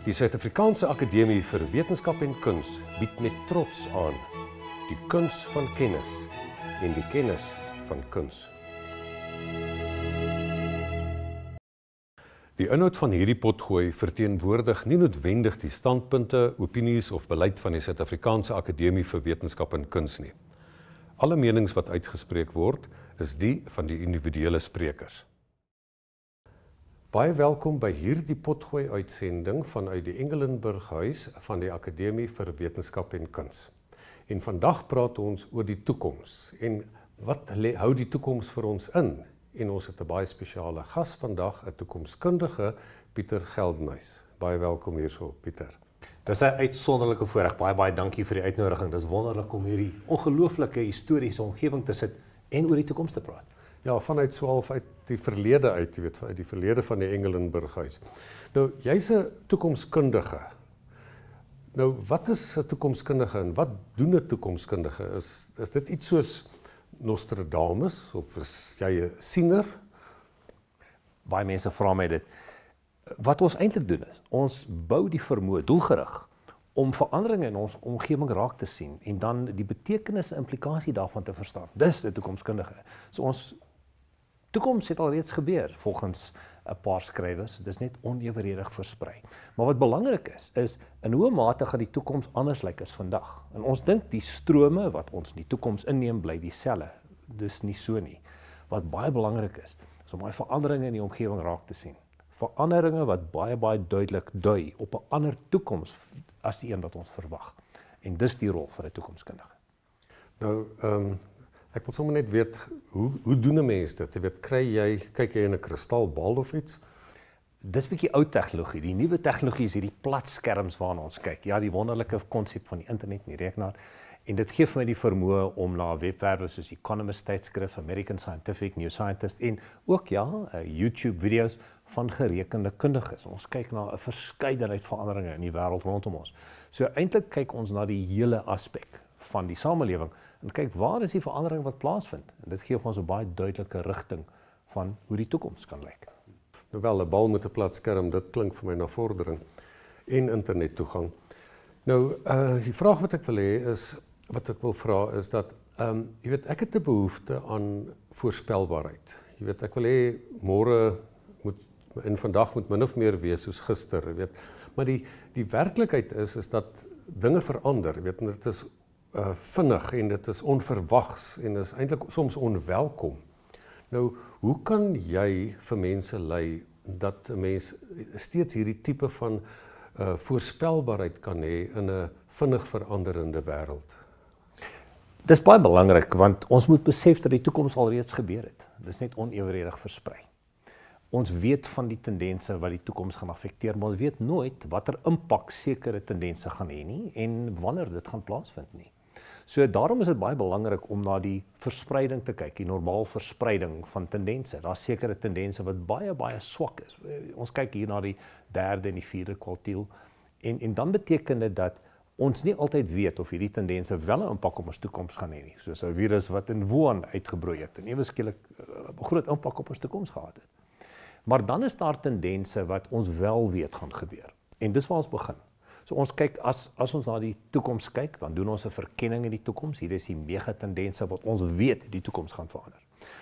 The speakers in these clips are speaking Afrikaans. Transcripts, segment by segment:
Die Suid-Afrikaanse Akademie vir Wetenskap en Kuns bied met trots aan die kuns van kennis en die kennis van kuns. Die inhoud van hierdie potgooi verteenwoordig nie noodwendig die standpunte, opinies of beleid van die Suid-Afrikaanse Akademie vir Wetenskap en Kuns nie. Alle menings wat uitgespreek word, is die van die individuele sprekers. Baie welkom by hierdie potgooi uitsending vanuit die Engelenburg Huis van die Akademie vir Wetenskap en Kuns. En vandag praat ons oor die toekoms en wat hou die toekoms vir ons in? En ons het 'n baie spesiale gas vandag, 'n toekomskundige, Pieter Geldenhuys. Baie welkom hierso, Pieter. Dis 'n uitsonderlike voorreg. Baie dankie vir die uitnodiging. Dis wonderlik om hierdie ongelooflike historiese omgewing te sit en oor die toekoms te praat. Ja, vanuit swaalf uit die verlede uit, jy weet, uit die verlede van die Engelenburg Huis. Nou, jy's 'n toekomskundige. Nou, wat is 'n toekomskundige en wat doen 'n toekomskundige? Is dit iets soos Nostradamus of is jy 'n siener? Baie mense vra my dit. Wat ons eintlik doen is, ons bou die vermoë doelgerig om veranderinge in ons omgewing raak te sien en dan die betekenis en implikasie daarvan te verstaan. Dis 'n toekomskundige. So ons toekoms het alreeds gebeur volgens 'n paar skrywers. Dit is net onevenredig versprei. Maar wat belangrik is in hoe mate gaan die toekoms anders lyk as vandag. En ons dink die strome wat ons in die toekoms inneem bly dieselfde. Dis nie so nie. Wat baie belangrik is om daai veranderinge in die omgewing raak te sien. Veranderinge wat baie duidelik dui op 'n ander toekoms as die een wat ons verwag. En dis die rol van 'n toekomskundige. Nou, ek wil sommer net weet, hoe doen 'n mens dit? Jy weet, kyk jy in 'n kristalbal of iets? Dis 'n bietjie ou tegnologie. Die nuwe tegnologie is hierdie plat skerms waarna ons kyk. Ja, die wonderlike konsep van die internet en die rekenaar. En dit gee vir my die vermoë om na webwerwe soos Economist tydskrif, American Scientific, New Scientist en ook YouTube video's van gerekende kundiges. Ons kyk na 'n verskeidenheid veranderinge in die wêreld rondom ons. So eintlik kyk ons na die hele aspek van die samelewing en kyk waar is die verandering wat plaasvind. En dit gee vir ons 'n baie duidelike rigting van hoe die toekoms kan lyk. Nou wel, 'n bal met 'n plat skerm, dit klink vir my na vordering en internettoegang. Nou, die vraag wat ek wil hê is, wat ek wil vra is dat, jy weet, ek het 'n behoefte aan voorspelbaarheid. Jy weet, ek wil hê môre en vandag moet min of meer wees soos gister, jy weet. Maar die werklikheid is dat dinge verander, jy weet, en dit is vinnig en dit is onverwags en is eintlik soms onwelkom. Nou, hoe kan jy vir mense lei dat 'n mens steeds hierdie tipe van voorspelbaarheid kan hê in 'n vinnig veranderende wêreld? Dis baie belangrik want ons moet besef dat die toekoms alreeds gebeur het. Dis net onevenredig versprei. Ons weet van die tendense wat die toekoms gaan affekteer, maar ons weet nooit watter impak sekere tendense gaan hê nie en wanneer dit gaan plaasvind nie. So daarom is dit baie belangrik om na die verspreiding te kyk, die normaal verspreiding van tendense. Daar's sekere tendense wat baie swak is. Ons kyk hier na die 3de en die 4de kwartiel en dan beteken dit dat ons nie altyd weet of hierdie tendense wel 'n impak op ons toekoms gaan hê nie. Soos 'n virus wat in Wuhan uitgebroei het en ewe skielik 'n groot impak op ons toekoms gehad het. Maar dan is daar tendense wat ons wel weet gaan gebeur. En dis waar ons begin. So ons kyk, as ons na die toekoms kyk, dan doen ons 'n verkenning in die toekoms. Hier is die megatendense wat ons weet die toekoms gaan verander.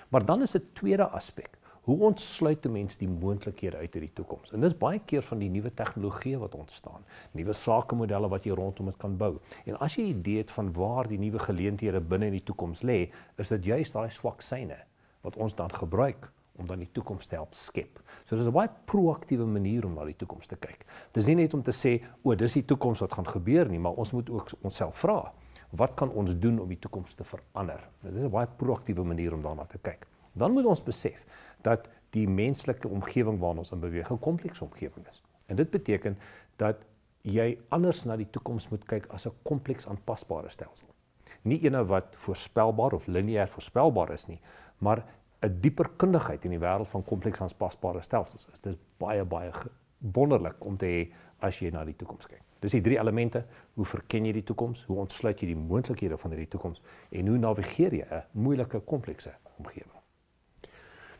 Maar dan is 'n tweede aspek. Hoe ontsluit 'n mens die moontlikhede uit die toekoms? En dis baie keer van die nuwe tegnologieë wat ontstaan, nuwe sakemodelle wat jy rondom dit kan bou. En as jy 'n idee het van waar die nuwe geleenthede binne in die toekoms lê, is dit juist daai swak syne wat ons dan gebruik om dan die toekoms te help skep. So dis 'n baie proaktiewe manier om na die toekoms te kyk. Dis nie net om te sê, dis die toekoms wat gaan gebeur nie, maar ons moet ook onsself vra, wat kan ons doen om die toekoms te verander? Dit is 'n baie proaktiewe manier om daarna te kyk. Dan moet ons besef dat die menslike omgewing waarin ons in beweeg 'n komplekse omgewing is. En dit beteken dat jy anders na die toekoms moet kyk as 'n kompleks aanpasbare stelsel. Nie ene wat voorspelbaar of lineêr voorspelbaar is nie, maar 'n dieper kundigheid in die wêreld van kompleks aanpasbare stelsels is. Dit is baie wonderlik om te hê as jy na die toekoms kyk. Dis die 3 elemente: hoe verken jy die toekoms, hoe ontsluit jy die moontlikhede van hierdie toekoms en hoe navigeer jy 'n moeilike komplekse omgewing.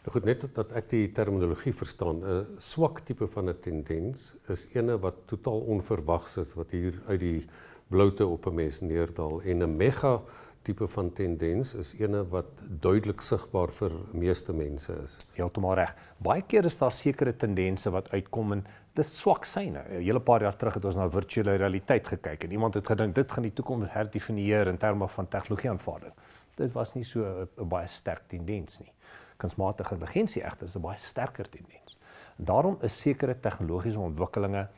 Goed, net dat ek die terminologie verstaan, 'n swak tipe van 'n tendens is ene wat totaal onverwags is, wat hier uit die bloute op 'n mens neerdal, en 'n mega tipe van tendens is ene wat duidelik sigbaar vir meeste mense is. Heeltemal reg. Baie keer is daar sekere tendense wat uitkom en dis swak syne. 'n Hele paar jaar terug het ons na virtuele realiteit gekyk en iemand het gedink dit gaan die toekoms herdefinieer in terme van tegnologieaanvaarding. Dit was nie so 'n baie sterk tendens nie. Kunsmatige intelligensie egter is 'n baie sterker tendens. En daarom is sekere tegnologiese ontwikkelinge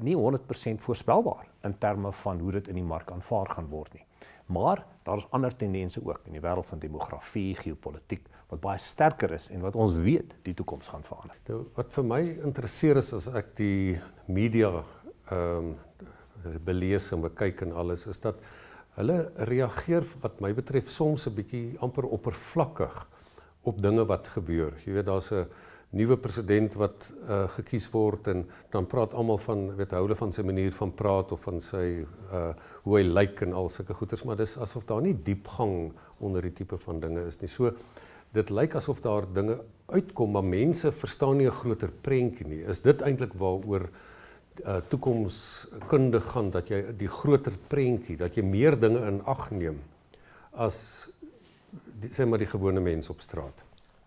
nie 100% voorspelbaar in terme van hoe dit in die mark aanvaar gaan word nie. Maar daar is ander tendense ook in die wêreld van demografie, geopolitiek wat baie sterker is en wat ons weet die toekoms gaan verander. Nou, wat vir my interesseer is as ek die media belees en bekyk en alles, is dat hulle reageer wat my betref soms 'n bietjie amper oppervlakkig op dinge wat gebeur. Jy weet, daar's 'n nuwe president wat gekies word en dan praat almal van, hou van sy manier van praat of van sy hoe hy lyk en al sulke goeters, maar dis asof daar nie diepgang onder die tipe van dinge is nie. So dit lyk asof daar dinge uitkom, maar mense verstaan nie 'n groter prentjie nie. Is dit eintlik waaroor toekomskunde gaan, dat jy die groter prentjie, dat jy meer dinge in ag neem as sê maar die gewone mens op straat?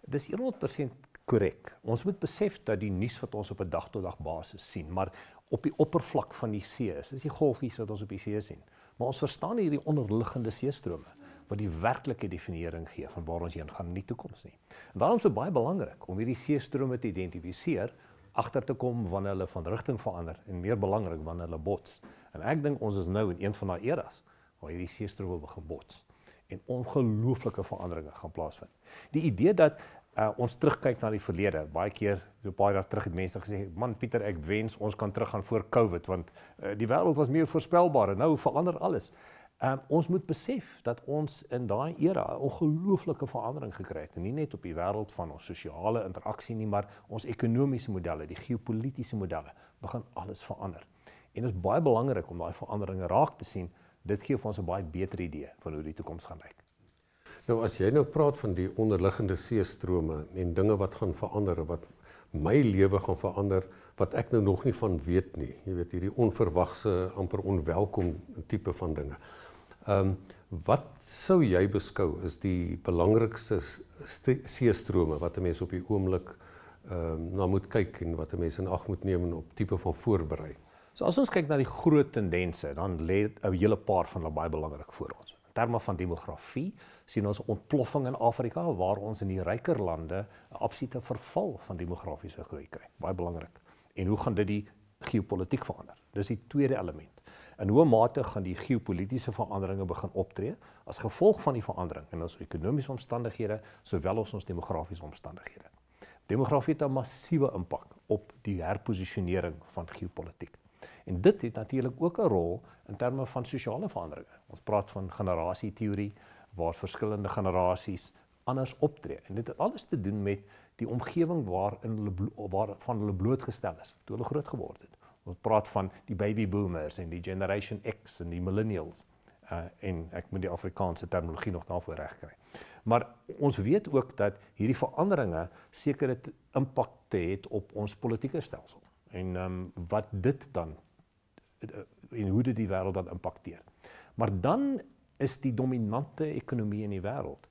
Dis 100% korrek. Ons moet besef dat die nuus wat ons op 'n dag-tot-dag basis sien, maar op die oppervlak van die see is die golfies wat ons op die see sien. Maar ons verstaan hierdie onderliggende seestrome wat die werklike definiering gee van waar ons heen gaan in die toekoms nie. En daarom is dit baie belangrik om hierdie seestrome te identifiseer, agter te kom wanneer hulle van rigting verander en meer belangrik wanneer hulle bots. En ek dink ons is nou in een van daai eras waar hierdie seestrome begin bots en ongelooflike veranderinge gaan plaasvind. Die idee dat ons terugkyk na die verlede. Baie keer, so 'n paar jaar terug het mense gesê, man Pieter, ek wens ons kan teruggaan voor COVID, want die wêreld was meer voorspelbaar en nou verander alles. Ons moet besef dat ons in daai era 'n ongelooflike verandering gekry het, en nie net op die wêreld van ons sosiale interaksie nie, maar ons ekonomiese modelle, die geopolitiese modelle, begin alles verander. En dit is baie belangrik om daai veranderinge raak te sien. Dit gee vir ons 'n baie beter idee van hoe die toekoms gaan lyk. Nou, as jy nou praat van die onderliggende seestrome en dinge wat gaan verander, wat my lewe gaan verander, wat ek nou nog nie van weet nie. Jy weet, hierdie onverwagse, amper onwelkom tipe van dinge. Wat sou jy beskou is die belangrikste seestrome wat 'n mens op die oomblik na moet kyk en wat 'n mens in ag moet neem en op tipe van voorberei? So as ons kyk na die groot tendense, dan lê 'n hele paar van hulle baie belangrik voor ons. In terme van demografie sien ons 'n ontploffing in Afrika waar ons in die ryker lande 'n absolute verval van demografiese groei kry. Baie belangrik. En hoe gaan dit die geopolitiek verander? Dis die tweede element. In hoe mate gaan die geopolitiese veranderinge begin optree as gevolg van die verandering in ons ekonomiese omstandighede sowel as ons demografiese omstandighede. Demografie het 'n massiewe impak op die herposisionering van geopolitiek. En dit het natuurlik ook 'n rol in terme van sosiale veranderinge. Ons praat van generasieteorie waar verskillende generasies anders optree. En dit het alles te doen met die omgewing waarvan hulle blootgestel is toe hulle groot geword het. Ons praat van die baby boomers en die Generation X en die millennials. En ek moet die Afrikaanse terminologie nog daarvoor regkry. Maar ons weet ook dat hierdie veranderinge sekere impakte het op ons politieke stelsel. En wat dit dan en hoe dit die wêreld dan impakteer. Maar dan is die dominante ekonomie in die wêreld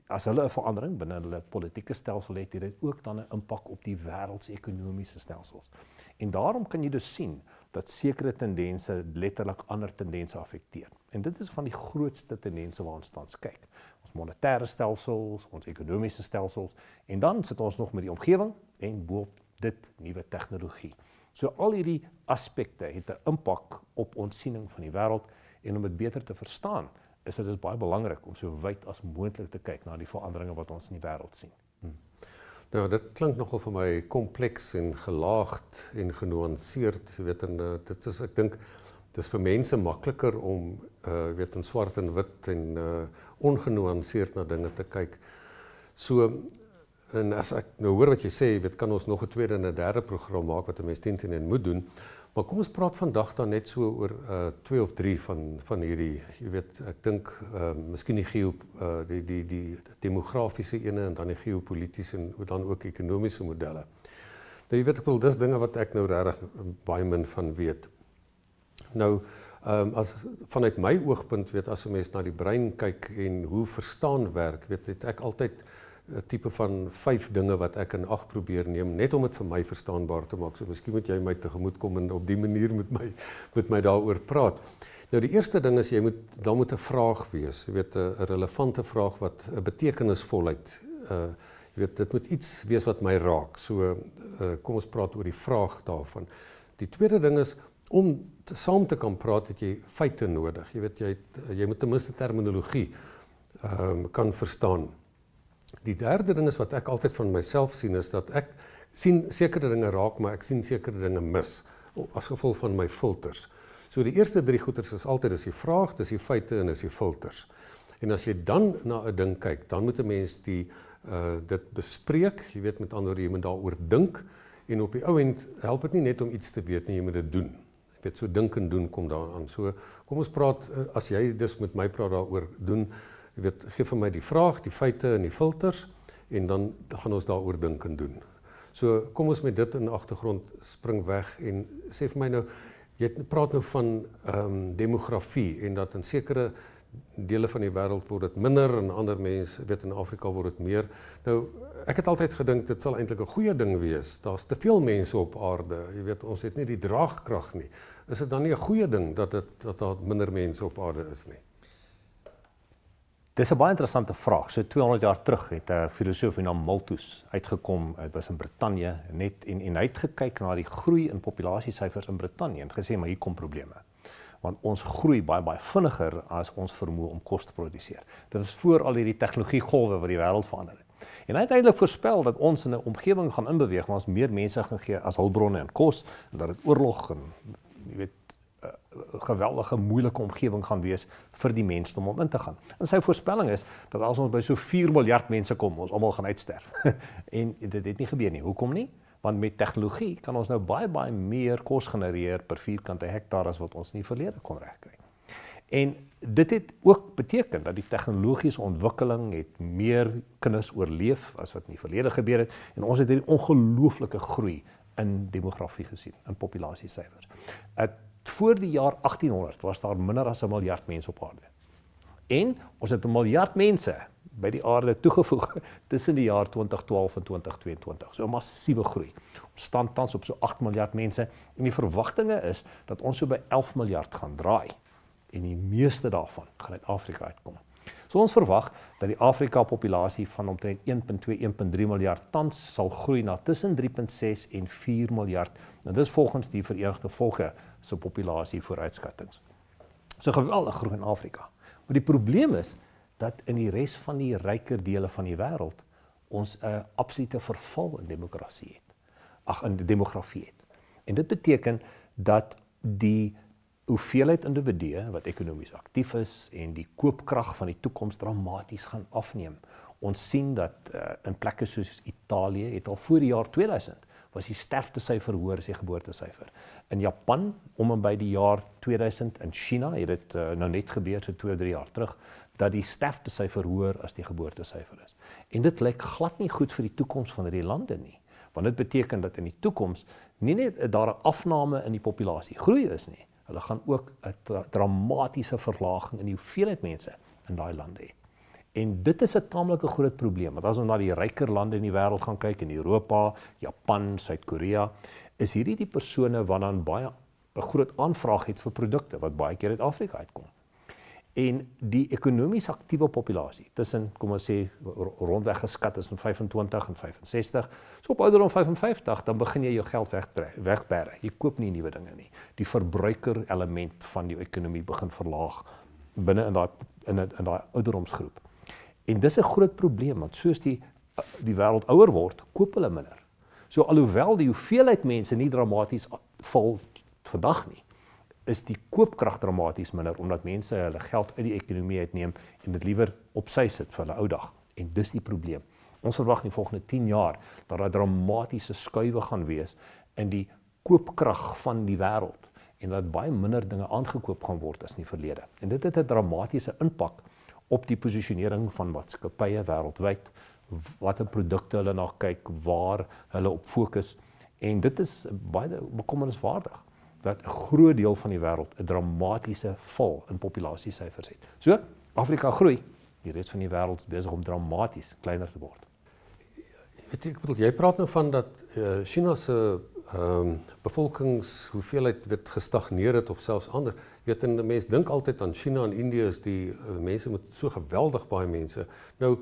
as hulle 'n verandering binne hulle politieke stelsel het dit ook dan 'n impak op die wêreldse ekonomiese stelsels. En daarom kan jy dus sien dat sekere tendense letterlik ander tendense affekteer. En dit is van die grootste tendense waar ons tans kyk. Ons monetêre stelsels, ons ekonomiese stelsels en dan sit ons nog met die omgewing en boop dit nuwe tegnologie. So al hierdie aspekte het 'n impak op ons siening van die wêreld en om dit beter te verstaan, is dit dus baie belangrik om so wyd as moontlik te kyk na die veranderinge wat ons in die wêreld sien. Nou, dit klink nogal vir my kompleks en gelaagd en genuanceerd, jy weet, en dit is, ek dink, dit is vir mense makliker om, weet, in swart en wit en ongenuanceerd na dinge te kyk. So, en as ek nou hoor wat jy sê, weet, kan ons nog 'n tweede en 'n derde program maak wat 'n mens teen moet doen, Maar kom ons praat vandag dan net so oor 2 of 3 van hierdie, jy weet, ek dink miskien die demografiese ene en dan die geopolitiese en dan ook ekonomiese modelle. Nou jy weet, ek wil dis dinge wat ek nou regtig baie min van weet. Nou as vanuit my oogpunt weet, as 'n mens na die brein kyk en hoe verstaan werk, weet het ek altyd 'n tipe van 5 dinge wat ek in ag probeer neem, net om dit vir my verstaanbaar te maak. So miskien moet jy my tegemoet kom en op die manier met my daaroor praat. Nou die eerste ding is, daar moet 'n vraag wees, jy weet, 'n relevante vraag wat 'n betekenisvolheid, jy weet, dit moet iets wees wat my raak. So kom ons praat oor die vraag daarvan. Die tweede ding is, om saam te kan praat, het jy feite nodig. Jy weet, jy moet ten minste terminologie kan verstaan. Die derde ding is wat ek altyd van myself sien, is dat ek sien sekere dinge raak, maar ek sien sekere dinge mis, as gevolg van my filters. So die eerste 3 goeters is altyd die vraag, dis die feite en is die filters. En as jy dan na 'n ding kyk, dan moet 'n mens dit bespreek, jy weet, met ander woorde, jy moet daaroor dink, en op die ou end help dit nie net om iets te weet nie, jy moet dit doen. Jy weet, so dink en doen kom daaraan. So kom ons praat, as jy dus met my praat daaroor doen, jy weet, gee vir my die vraag, die feite en die filters, en dan gaan ons daaroor dink en doen. So kom ons met dit in die agtergrond spring weg en sê vir my nou, jy praat nou van demografie en dat in sekere dele van die wêreld word dit minder en ander mense, weet, in Afrika word dit meer. Nou, ek het altyd gedink dit sal eintlik 'n goeie ding wees. Daar's te veel mense op aarde. Jy weet, ons het nie die draagkrag nie. Is dit dan nie 'n goeie ding dat daar minder mense op aarde is nie? Dis 'n baie interessante vraag. So 200 jaar terug het 'n filosoof genaamd Malthus uitgekom. Dit was in Brittanje en hy het gekyk na die groei in populasiesyfers in Brittanje en gesê maar hier kom probleme. Want ons groei baie vinniger as ons vermoë om kos te produseer. Dit was voor al hierdie tegnologiegolwe wat die wêreld verander het. En hy het eintlik voorspel dat ons in 'n omgewing gaan inbeweeg waar ons meer mense gaan gee as hulpbronne en kos, en dat dit oorlog en jy weet, 'n geweldige moeilike omgewing gaan wees vir die mensdom om in te gaan. En sy voorspelling is dat as ons by so 4 miljard mense kom, ons almal gaan uitsterf. En dit het nie gebeur nie. Hoekom nie? Want met tegnologie kan ons nou baie meer kos genereer per vierkante hektaar as wat ons in die verlede kon regkry. En dit het ook beteken dat die tegnologiese ontwikkeling het meer kinders oorleef as wat in die verlede gebeur het, en ons het hierdie ongelooflike groei in demografie gesien, in populasiesyfers. Voor die jaar 1800 was daar minder as 1 miljard mense op aarde. En ons het 1 miljard mense by die aarde toegevoeg tussen die jaar 2012 en 2022. So 'n massiewe groei. Ons staan tans op so 8 miljard mense en die verwagtinge is dat ons so by 11 miljard gaan draai. En die meeste daarvan gaan uit Afrika uitkom. So ons verwag dat die Afrika-populasie van omtrent 1.2-1.3 miljard tans sal groei na tussen 3.6 en 4 miljard. En dis volgens die Verenigde Volke se populasie vooruitskattings. So geweldig groei in Afrika. Maar die probleem is dat in die res van die ryker dele van die wêreld ons 'n absolute verval in demografie het. En dit beteken dat die hoeveelheid individue wat ekonomies aktief is en die koopkrag van die toekoms dramaties gaan afneem. Ons sien dat in plekke soos Italië het al voor die jaar 2000 was die sterftesyfer hoër as die geboortesyfer. In Japan om en by die jaar 2000, in China het dit nou net gebeur so 2 of 3 jaar terug, dat die sterftesyfer hoër as die geboortesyfer is. En dit lyk glad nie goed vir die toekoms van hierdie lande nie, want dit beteken dat in die toekoms nie net daar 'n afname in die populasie groei is nie, hulle gaan ook 'n dramatiese verlaging in die hoeveelheid mense in daai lande hê. En dit is 'n taamlike groot probleem, want as ons na die ryker lande in die wêreld gaan kyk, in Europa, Japan, Suid-Korea, is hierdie die persone wat dan baie 'n groot aanvraag het vir produkte wat baie keer uit Afrika uitkom. En die ekonomies aktiewe populasie, tussen, kom ons sê, rondweg geskat is van 25 en 65, so op ouderdom 55, dan begin jy jou geld wegbere. Jy koop nie nuwe dinge nie. Die verbruiker element van die ekonomie begin verlaag binne in daai ouderdomsgroep. En dis 'n groot probleem, want soos die wêreld ouer word, koop hulle minder. So alhoewel die hoeveelheid mense nie dramaties val vandag nie, is die koopkrag dramaties minder, omdat mense hulle geld uit die ekonomie uitneem en dit liewer op sy sit vir hulle ou dag. En dis die probleem. Ons verwag in die volgende 10 jaar dat daar dramatiese skuiwe gaan wees in die koopkrag van die wêreld en dat baie minder dinge aangekoop gaan word as in die verlede. En dit het 'n dramatiese impak op die posisionering van maatskappye wêreldwyd, watter produkte hulle na kyk, waar hulle op fokus. En dit is baie bekommerniswaardig dat 'n groot deel van die wêreld 'n dramatiese val in populasiesyfers het. So, Afrika groei, die res van die wêreld is besig om dramaties kleiner te word. Ek bedoel, jy praat nou van dat China se bevolkingshoeveelheid gestagneer het of selfs ander. En die mens dink altyd aan China en Indië is die mense met so geweldig baie mense. Nou,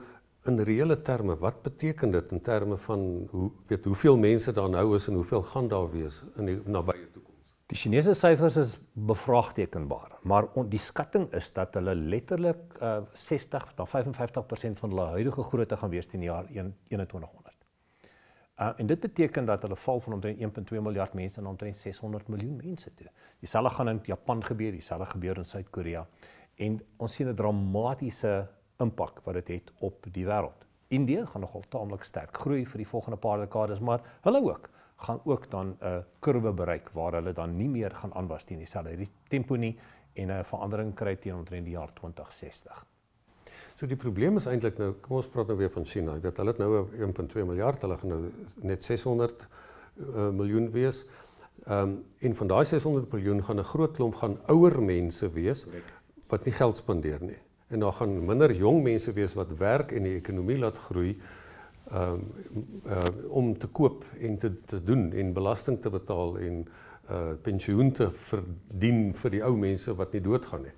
in reële terme, wat beteken dit in terme van hoeveel mense daar nou is en hoeveel gaan daar wees in die nabye toekoms? Die Chinese syfers is bevraagtekenbaar, maar die skatting is dat hulle letterlik 60 tot 55% van hulle huidige grootte gaan wees teen die jaar 2100. En dit beteken dat hulle val van omtrent 1,2 miljard mense na omtrent 600 miljoen mense toe. Dieselfde gaan in Japan gebeur, dieselfde gebeur in Suid-Korea. En ons sien 'n dramatiese impak wat dit het op die wêreld. Indië gaan nogal taamlik sterk groei vir die volgende paar dekades, maar hulle gaan ook dan 'n kurwe bereik waar hulle dan nie meer gaan aanwas teen dieselfde tempo nie en 'n verandering kry teen omtrent die jaar 2060. So die probleem is eintlik nou, kom ons praat nou weer van China. Ek weet hulle het nou 1,2 miljard, hulle gaan nou net 600 miljoen wees. En van daai 600 miljoen gaan 'n groot klomp gaan ouer mense wees wat nie geld spandeer nie. En daar gaan minder jong mense wees wat werk en die ekonomie laat groei om te koop en te doen en belasting te betaal en pensioen te verdien vir die ou mense wat nie doodgaan nie.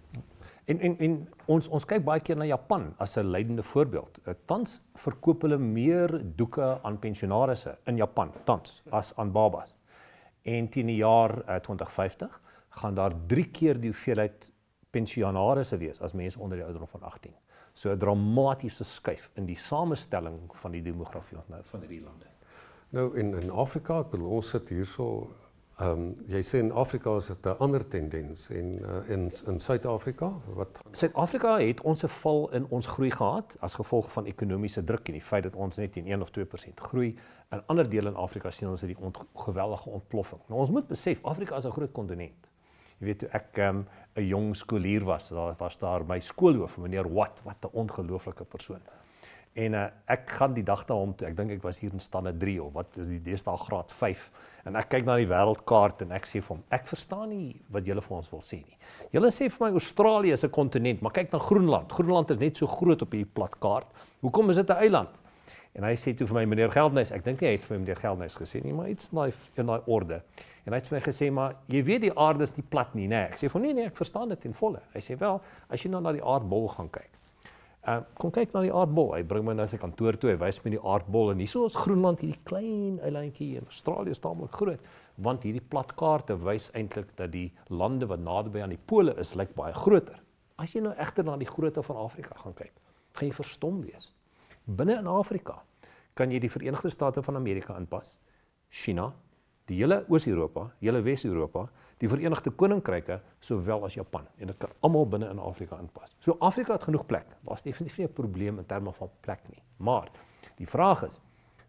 En ons kyk baie keer na Japan as 'n leidende voorbeeld. Tans verkoop hulle meer doeke aan pensionarisse in Japan tans as aan babas. En teen die jaar 2050 gaan daar 3 keer die hoeveelheid pensionarisse wees as mense onder die ouderdom van 18. So 'n dramatiese skuif in die samestelling van die demografie van hierdie lande. Nou in Afrika, ek bedoel, ons sit hierso, jy sê in Afrika is dit 'n ander tendens en in Suid-Afrika, wat? Suid-Afrika het ons 'n val in ons groei gehad as gevolg van ekonomiese druk en die feit dat ons net teen 1 of 2% groei. In ander dele in Afrika sien ons die geweldige ontploffing. Nou ons moet besef, Afrika is 'n groot kontinent. Jy weet, toe ek 'n jong skoolier was daar my skoolhoof, meneer Wat 'n ongelooflike persoon. En ek gaan die dag daarom toe, ek dink ek was hier in standaard 3 of wat is die deesdae graad 5 en ek kyk na die wêreldkaart en ek sê vir hom, ek verstaan nie wat julle vir ons wil sê nie. Julle sê vir my Australië is 'n kontinent, maar kyk na Groenland. Groenland is net so groot op hierdie plat kaart. Hoekom is dit 'n eiland? En hy sê toe vir my, meneer Geldnys, ek dink nie hy het vir my meneer Geldnys gesê nie, maar iets in daai orde. En hy het vir my gesê, maar jy weet die aarde is nie plat nie, nee. Ek sê vir nee, ek verstaan dit in volle. Hy sê wel, as jy nou na die aardbol gaan kyk. Kom kyk na die aardbol. Hy bring my na sy kantoor toe, hy wys my die aardbol en hierso is Groenland hierdie klein eilandjie en Australië is taamlik groot, want hierdie platkaarte wys eintlik dat die lande wat naderby aan die pole is, lyk baie groter. As jy nou egter na die grootte van Afrika gaan kyk, gaan jy verstom wees. Binne in Afrika kan jy die Verenigde State van Amerika inpas, China, die hele Oos-Europa, hele Wes-Europa, die Verenigde Koninkryke, sowel as Japan. En dit kan almal binne in Afrika inpas. So Afrika het genoeg plek. Daar's definitief nie 'n probleem in terme van plek nie. Maar die vraag is,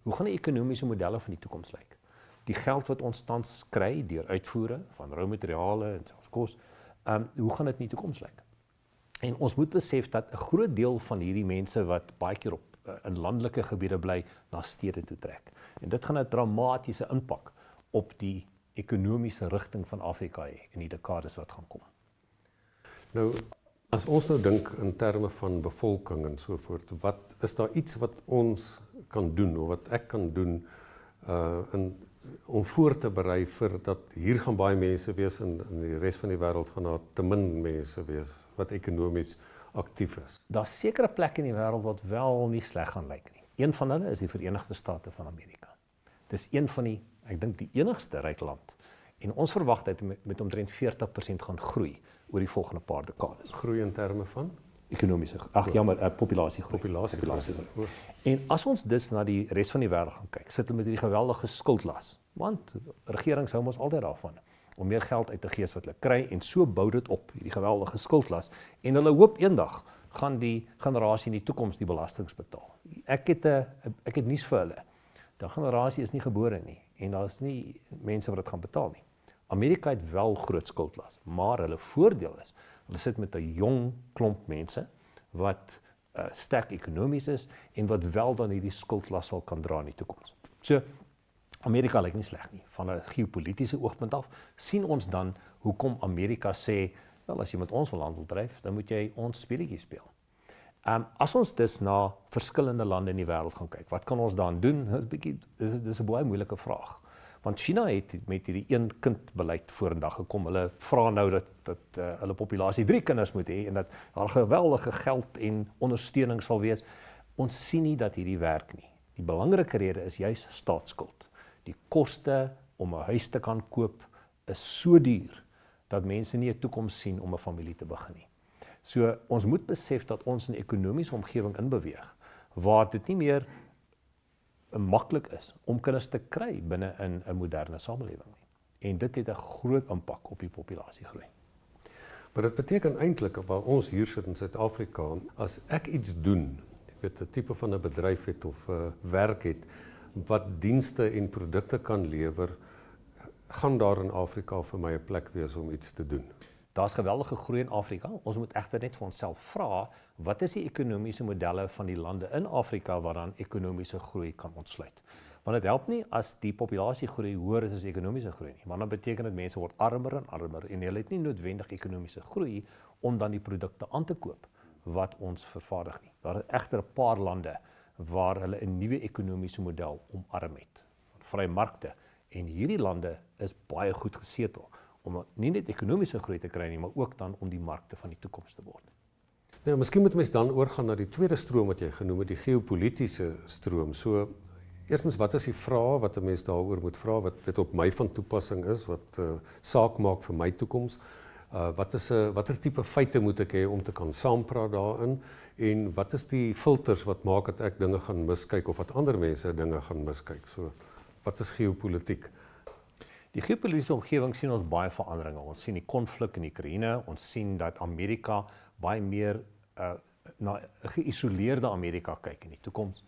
hoe gaan die ekonomiese modelle van die toekoms lyk? Die geld wat ons tans kry deur uitvoere van rou materiale en selfs kos, hoe gaan dit in die toekoms lyk? En ons moet besef dat 'n groot deel van hierdie mense wat baie keer in landelike gebiede bly, na stede toe trek. En dit gaan 'n dramatiese impak op die ekonomiese rigting van Afrika hê in die dekades wat gaan kom. Nou, as ons nou dink in terme van bevolking en so voort, wat is daar iets wat ons kan doen of wat ek kan doen om voor te berei vir dat hier gaan baie mense wees en in die res van die wêreld gaan daar te min mense wees wat ekonomies aktief is? Daar's sekere plekke in die wêreld wat wel nie sleg gaan lyk nie. Een van hulle is die Verenigde State van Amerika. Dis een van die, ek dink die enigste ryk land. En ons verwag dat met omtrent 40% gaan groei oor die volgende paar dekades. Groei in terme van? Ekonomiese, populasiegroei. Populasiegroei. En as ons dus na die res van die wêreld gaan kyk, sit hulle met hierdie geweldige skuldlas. Want regerings hou ons altyd daarvan om meer geld uit te gee wat hulle kry en so bou dit op, hierdie geweldige skuldlas. En hulle hoop eendag gaan die generasie in die toekoms die belastings betaal. Ek het nuus vir hulle. Die generasie is nie gebore nie en daar is nie mense wat dit gaan betaal nie. Amerika het wel groot skuldlas, maar hulle voordeel is, hulle sit met 'n jong klomp mense wat sterk ekonomies is en wat wel dan hierdie skuldlas sal kan dra in die toekoms. So Amerika lyk nie sleg nie. Van 'n geopolitiese oogpunt af sien ons dan hoekom Amerika sê, wel as jy met ons wil handel dryf, dan moet jy ons speletjie speel. As ons dus na verskillende lande in die wêreld gaan kyk, wat kan ons dan doen? Dis 'n baie moeilike vraag. Want China het met hierdie een kind beleid vorendag gekom. Hulle vra nou dat hulle populasie 3 kinders moet hê en dat daar geweldige geld en ondersteuning sal wees. Ons sien nie dat hierdie werk nie. Die belangrike rede is juis staatsskuld. Die koste om 'n huis te kan koop is so duur dat mense nie 'n toekoms sien om 'n familie te begin nie. So ons moet besef dat ons in 'n ekonomiese omgewing inbeweeg waar dit nie meer maklik is om kinders te kry binne in 'n moderne samelewing nie. En dit het 'n groot impak op die populasiegroei. Maar dit beteken eintlik waar ons hier sit in Suid-Afrika, as ek iets doen, jy weet 'n tipe van 'n bedryf het of 'n werk het wat dienste en produkte kan lewer, gaan daar in Afrika vir my 'n plek wees om iets te doen. Daar's geweldige groei in Afrika. Ons moet egter net vir onsself vra, wat is die ekonomiese modelle van die lande in Afrika wat dan ekonomiese groei kan ontsluit? Want dit help nie as die populasiegroei hoër is as ekonomiese groei nie, want dan beteken dit mense word armer en armer en hulle het nie noodwendig ekonomiese groei om dan die produkte aan te koop wat ons vervaardig nie. Daar is egter 'n paar lande waar hulle 'n nuwe ekonomiese model omarm het. Vrye markte, en hierdie lande is baie goed gesetel om nie net ekonomiese groei te kry nie, maar ook dan om die markte van die toekoms te word. Nou, miskien moet mens dan oorgaan na die tweede stroom wat jy genoem het, die geopolitiese stroom. So, eerstens, wat is die vrae wat 'n mens daaroor moet vra, wat dit op my van toepassing is, wat saak maak vir my toekoms? Watter tipe feite moet ek hê om te kan saampraat daarin? En wat is die filters wat maak dat ek dinge gaan miskyk of wat ander mense dinge gaan miskyk? So, wat is geopolitiek? Die geopolitiese omgewing sien ons baie veranderinge. Ons sien die konflik in Oekraïne, ons sien dat Amerika baie meer na 'n geïsoleerde Amerika kyk in die toekoms,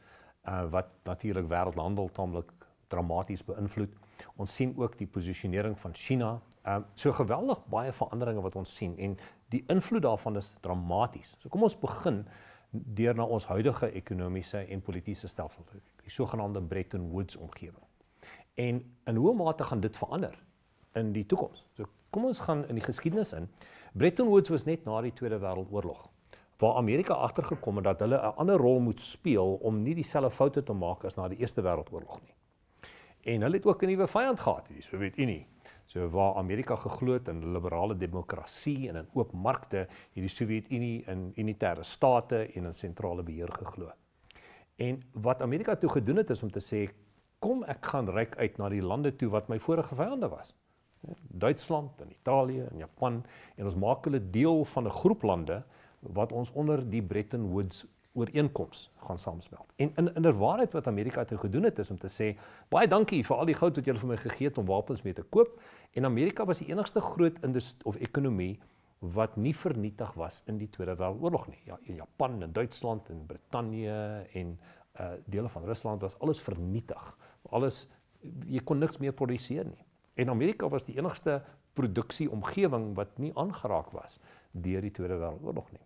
wat natuurlik wêreldhandel taamlik dramaties beïnvloed. Ons sien ook die posisionering van China. So geweldig baie veranderinge wat ons sien en die invloed daarvan is dramaties. So kom ons begin deur na ons huidige ekonomiese en politieke stelsel te kyk, die sogenaamde Bretton Woods omgewing. En in hoe mate gaan dit verander in die toekoms? So kom ons gaan in die geskiedenis in. Bretton Woods was net na die Tweede Wêreldoorlog, waar Amerika agtergekom het dat hulle 'n ander rol moet speel om nie dieselfde foute te maak as na die Eerste Wêreldoorlog nie. En hulle het ook 'n nuwe vyand gehad, die Sowjetunie. So waar Amerika geglo het in liberale demokrasie en in oop markte, het die Sowjetunie in unitêre state en in sentrale beheer geglo. En wat Amerika toe gedoen het is om te sê, kom ek gaan reik uit na die lande toe wat my vorige vyande was. Duitsland en Italië en Japan, en ons maak hulle deel van 'n groep lande wat ons onder die Bretton Woods ooreenkoms gaan saamsmelt. En in waarheid wat Amerika toe gedoen het is om te sê, baie dankie vir al die goud wat julle vir my gegee het om wapens mee te koop, en Amerika was die enigste groot ekonomie wat nie vernietig was in die Tweede Wêreldoorlog nie. Ja, in Japan en Duitsland en Brittanje en dele van Rusland was alles vernietig. Jy kon niks meer produseer nie. En Amerika was die enigste produksieomgewing wat nie aangeraak was deur die Tweede Wêreldoorlog nie.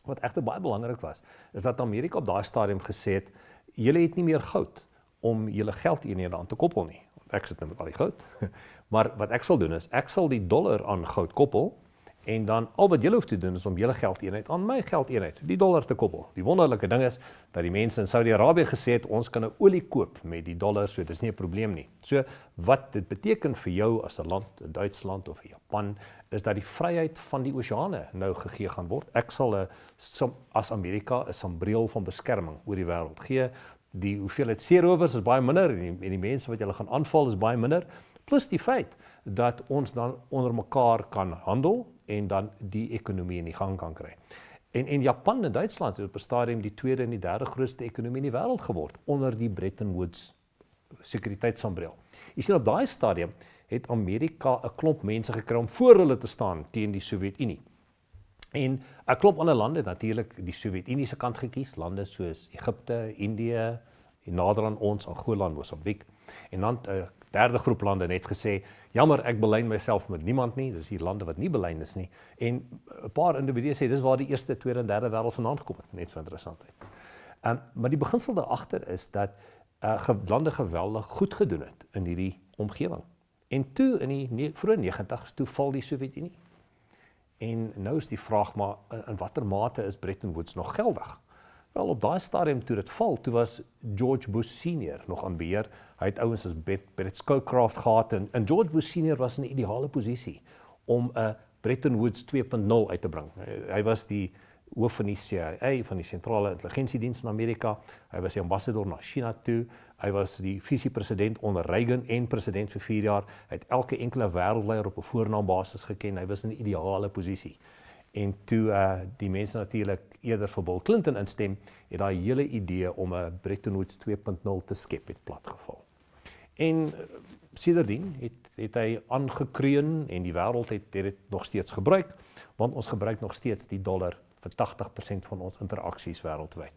Wat egter baie belangrik was, is dat Amerika op daai stadium gesê het, julle het nie meer goud om julle geldeenhede aan te koppel nie. Ek sit nou met al die goud. Maar wat ek sal doen is, ek sal die dollar aan goud koppel, en dan al wat julle hoef te doen is om julle geldeenheid aan my geldeenheid, die dollar te koppel. Die wonderlike ding is dat die mense in Saudi-Arabië gesê het, ons kan 'n olie koop met die dollar, so dit is nie 'n probleem nie. So wat dit beteken vir jou as 'n land, in Duitsland of in Japan, is dat die vryheid van die oseane nou gegee gaan word. Ek sal as Amerika 'n sambreel van beskerming oor die wêreld gee. Die hoeveelheid seerowers is baie minder en die mense wat julle gaan aanval is baie minder. Plus die feit dat ons dan onder mekaar kan handel en dan die ekonomie in die gang kan kry. En Japan en Duitsland het op 'n stadium die tweede en die derde grootste ekonomie in die wêreld geword onder die Bretton Woods sekuriteitssambreel. Jy sien op daai stadium het Amerika 'n klomp mense gekry om voor hulle te staan teen die Sowjetunie. En 'n klomp ander lande het natuurlik die Sowjetunie se kant gekies, lande soos Egipte, Indië, en nader aan ons, Angola en Mosambiek. En dan derde groep lande net gesê, jammer, ek belyn myself met niemand nie, dis hier lande wat nie belyn is nie. En 'n paar individue sê dis waar die eerste, tweede en derde wêreld vandaan gekom het, net vir interessantheid. Maar die beginsel daagter is dat lande geweldig goed gedoen het in hierdie omgewing. En toe in die vroeë 90's, toe val die Sowjetunie. En nou is die vraag maar, in watter mate is Bretton Woods nog geldig? Wel, op daai stadium toe dit val, toe was George Bush Senior nog aan beheer. Hy het ouens as Brett Scowcroft gehad en George Bush Senior was in 'n ideale posisie om 'n Bretton Woods 2.0 uit te bring. Hy was die hoof van die CIA, van die sentrale intelligensiediens in Amerika. Hy was die ambassadeur na China toe. Hy was die visiepresident onder Reagan en president vir 4 jaar. Hy het elke enkele wêreldleier op 'n voornaambasis geken. Hy was in 'n ideale posisie. En toe die mense natuurlik eerder vir Bill Clinton instem, het daai hele idee om 'n Bretton Woods 2.0 te skep het platgeval. En sedertdien het hy aangekreun en die wêreld het dit nog steeds gebruik, want ons gebruik nog steeds die dollar vir 80% van ons interaksies wêreldwyd.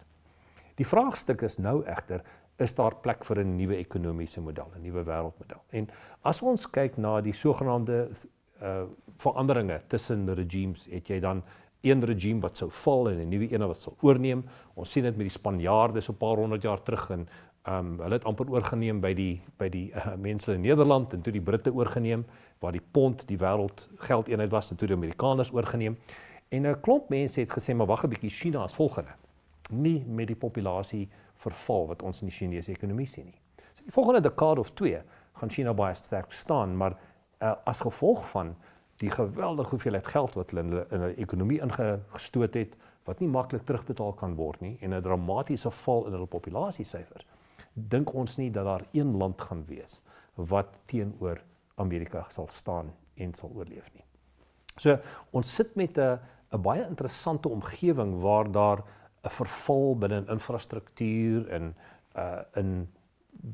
Die vraagstuk is nou egter, is daar plek vir 'n nuwe ekonomiese model, 'n nuwe wêreldmodel? En as ons kyk na die sogenaamde veranderinge tussen regimes, het jy dan een regime wat sou val en 'n nuwe een wat sal oorneem. Ons sien dit met die Spanjaarde so 'n paar honderd jaar terug en hulle het amper oorgeneem by die mense in Nederland en toe die Britte oorgeneem, waar die pond die wêreld geldeenheid was en toe die Amerikaners oorgeneem. En 'n klomp mense het gesê, maar wag 'n bietjie, China is volgende. Nie met die populasie verval wat ons in die Chinese ekonomie sien nie. So die volgende dekade of 2 gaan China baie sterk staan, maar as gevolg van die geweldige hoeveelheid geld wat hulle in 'n ekonomie ingestoot het, wat nie maklik terugbetaal kan word nie, en 'n dramatiese val in hulle populasiesyfers, dink ons nie dat daar een land gaan wees wat teenoor Amerika sal staan en sal oorleef nie. So ons sit met 'n baie interessante omgewing waar daar 'n verval binne infrastruktuur en in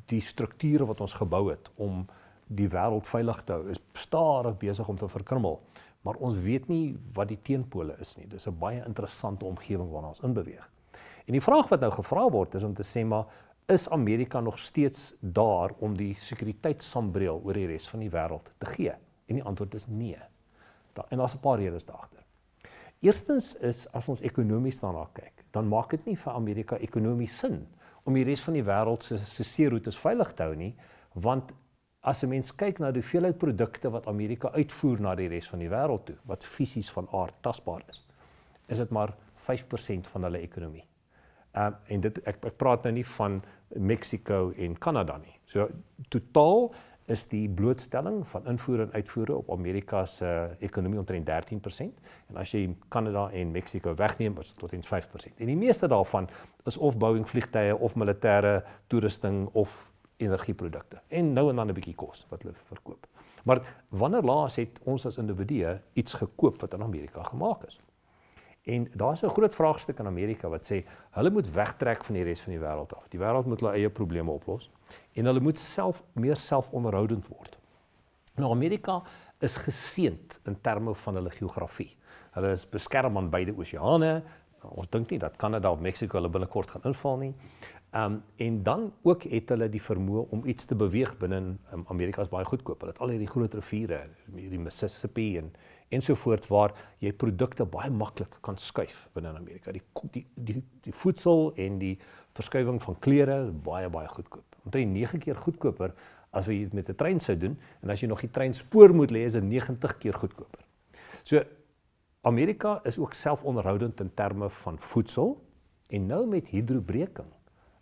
die strukture wat ons gebou het om die wêreld veilig te hou, is stadig besig om te verkrummel, maar ons weet nie wat die teenpole is nie. Dis 'n baie interessante omgewing waarna ons inbeweeg. En die vraag wat nou gevra word is om te sê, maar is Amerika nog steeds daar om die sekuriteitssambreel oor die res van die wêreld te gee? En die antwoord is nee. En daar's 'n paar redes daaragter. Eerstens is, as ons ekonomies daarna kyk, dan maak dit nie vir Amerika ekonomies sin om die res van die wêreld se seeroetes veilig te hou nie, want as 'n mens kyk na die hoeveelheid produkte wat Amerika uitvoer na die res van die wêreld toe, wat fisies van aard tasbaar is dit maar 5% van hulle ekonomie. En ek praat nou nie van Mexico en Kanada nie. So totaal is die blootstelling van invoer en uitvoere op Amerika se ekonomie omtrent 13%, en as jy Kanada en Mexico wegneem, is dit tot 5%. En die meeste daarvan is of Boeing vliegtye of militêre toerusting of energieprodukte. En nou en dan 'n bietjie kos wat hulle verkoop. Maar wanneer laas het ons as individue iets gekoop wat in Amerika gemaak is? En daar's 'n groot vraagstuk in Amerika wat sê, hulle moet wegtrek van die res van die wêreld af. Die wêreld moet hulle eie probleme oplos en hulle moet meer selfonderhoudend word. Nou, Amerika is geseënd in terme van hulle geografie. Hulle is beskerm aan beide oseane. Ons dink nie dat Kanada of Mexico hulle binnekort gaan inval nie. En dan ook het hulle die vermoë om iets te beweeg binne Amerika is baie goedkoop. Hulle het al hierdie groot riviere, die Mississippi ensovoorts waar jy produkte baie maklik kan skuif binne Amerika. Die voedsel en die verskuiwing van klere is baie goedkoop. Omtrent 9 keer goedkoper as wat jy dit met 'n trein sou doen, en as jy nog die treinspoor moet lê, is dit 90 keer goedkoper. So Amerika is ook selfonderhoudend in terme van voedsel, en nou met hydrobreking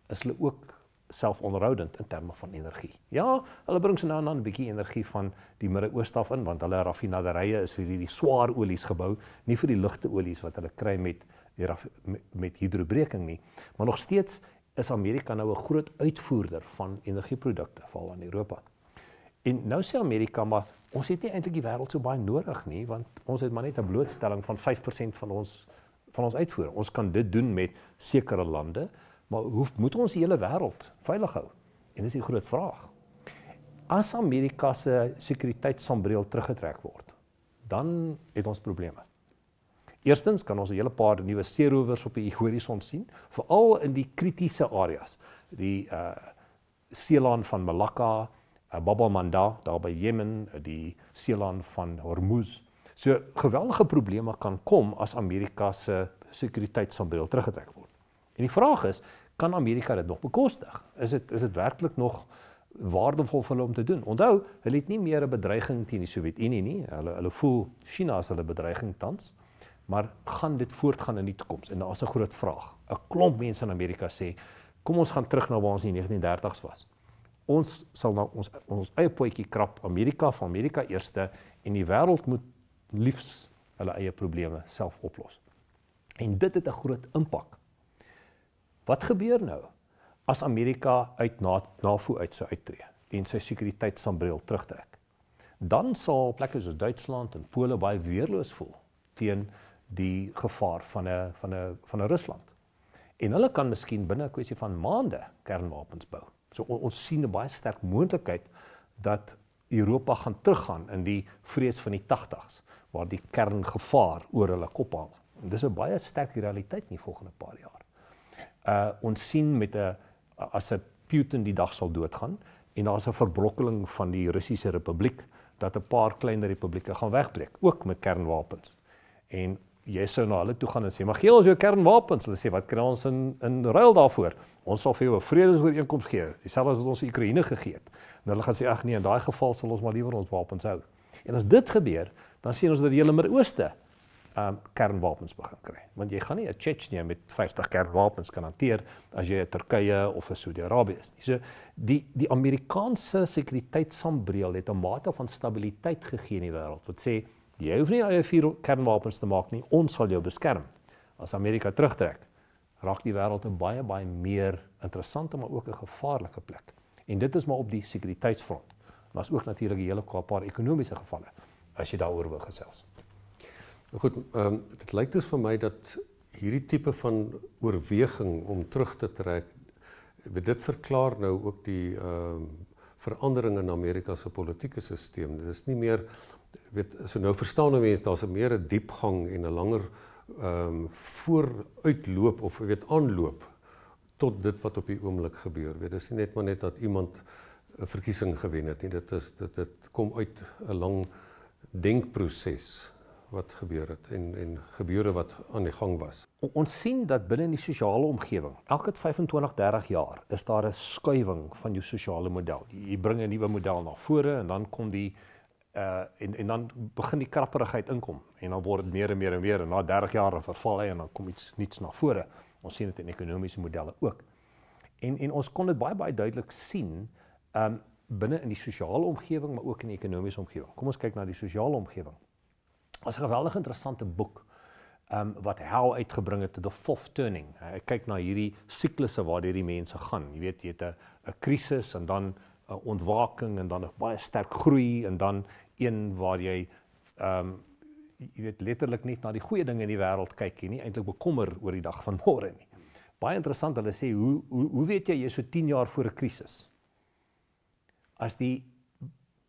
is hulle ook selfonderhoudend in terme van energie. Ja, hulle bring so nou en dan 'n bietjie energie van die Midde-Ooste af in, want hulle raffinaderye is vir die swaar olies gebou, nie vir die ligte olies wat hulle kry met hydrobreking nie. Maar nog steeds is Amerika nou 'n groot uitvoerder van energieprodukte, veral aan Europa. En nou sê Amerika, maar ons het nie eintlik die wêreld so baie nodig nie, want ons het maar net 'n blootstelling van 5% van ons uitvoer. Ons kan dit doen met sekere lande, maar hoe moet ons die hele wêreld veilig hou? En dis die groot vraag. As Amerika se sekuriteitssambreel teruggetrek word, dan het ons probleme. Eerstens kan ons 'n hele paar nuwe seerowers op die horison sien, veral in die kritiese areas. Die Seelaan van Malakka Bab el-Mandab daar by Jemen, die seelaan van Hormuz. So geweldige probleme kan kom as Amerika se sekuriteitssambreel teruggetrek word. En die vraag is, kan Amerika dit nog bekostig? Is dit werklik nog waardevol vir hulle om te doen? Onthou, hulle het nie meer 'n bedreiging teen die Sowjetunie nie. Hulle voel China as hulle bedreiging tans, maar gaan dit voortgaan in die toekoms? En daar is 'n groot vraag. 'n Klomp mense in Amerika sê, kom ons gaan terug na waar ons in die 1930s was. Ons sal nou ons eie potjie krap, van Amerika eerste, en die wêreld moet liefs hulle eie probleme self oplos. En dit het 'n groot impak. Wat gebeur nou as Amerika uit NAVO uit sou uittreë en sy sekuriteitssambreel terugtrek? Dan sal plekke soos Duitsland en Pole baie weerloos voel teen die gevaar van 'n Rusland. En hulle kan miskien binne 'n kwessie van maande kernwapens bou. So ons sien 'n baie sterk moontlikheid dat Europa gaan teruggaan in die vrees van die 80s, waar die kerngevaar oor hulle kop hang. En dis 'n baie sterk realiteit in die volgende paar jaar. Ons sien as 'n Putin die dag sal doodgaan en daar's 'n verbrokkeling van die Russiese Republiek, dat 'n paar kleiner republieke gaan wegbreek, ook met kernwapens. En jy sou na hulle toe gaan en sê, maar gee ons jou kernwapens. Hulle sê, wat kry ons in ruil daarvoor? Ons sal vir jou 'n vredesooreenkoms gee, dieselfde as wat ons Oekraïne gegee het. En hulle gaan sê, ag nee, in daai geval sal ons maar liewer ons wapens hou. En as dit gebeur, dan sien ons dat die hele Midde-Ooste kernwapens begin kry. Want jy gaan nie 'n Tsjetsjenië met 50 kernwapens kan hanteer as jy 'n Turkye of 'n Saudi-Arabië is nie. So die Amerikaanse sekuriteitssambreel het 'n mate van stabiliteit gegee in die wêreld. Wat sê, jy hoef nie eie 4 kernwapens te maak nie, ons sal jou beskerm. As Amerika terugtrek, raak die wêreld 'n baie meer interessante, maar ook 'n gevaarlike plek. En dit is maar op die sekuriteitsfront. Maar is ook natuurlik 'n hele paar ekonomiese gevalle, as jy daaroor wil gesels. Goed, dit lyk dus vir my dat hierdie tipe van oorweging om terug te trek, dit verklaar nou ook die verandering in Amerika se politieke stelsel. Dit is nie meer, so nou verstaan mense, daar's meer 'n diepgang en 'n langer vooruitloop of aanloop tot dit wat op die oomblik gebeur. Dit is nie net dat iemand 'n verkiesing gewen het nie. Dit kom uit 'n lang denkproses wat gebeur het en gebeure wat aan die gang was. Ons sien dat binne in die sosiale omgewing, elke 25, 30 jaar, is daar 'n skuiwing van jou sosiale model. Jy bring 'n nuwe model na vore en dan kom die en dan begin die krapperigheid inkom en dan word dit meer en meer en na 30 jaar verval hy en dan kom iets niets na vore. Ons sien dit in ekonomiese modelle ook. En ons kon dit baie duidelik sien binne in die sosiale omgewing, maar ook in die ekonomiese omgewing. Kom ons kyk na die sosiale omgewing. Was 'n geweldig interessante boek wat Howe uitgebring het, The Fourth Turning. Hy kyk na hierdie siklusse waardeur die mense gaan. Jy weet, jy het 'n krisis en dan 'n ontwaking en dan 'n baie sterk groei en dan een waar jy jy weet letterlik net na die goeie dinge in die wêreld kyk en nie eintlik bekommer oor die dag van môre nie. Baie interessant, hulle sê, hoe weet jy is so 10 jaar voor 'n krisis? As die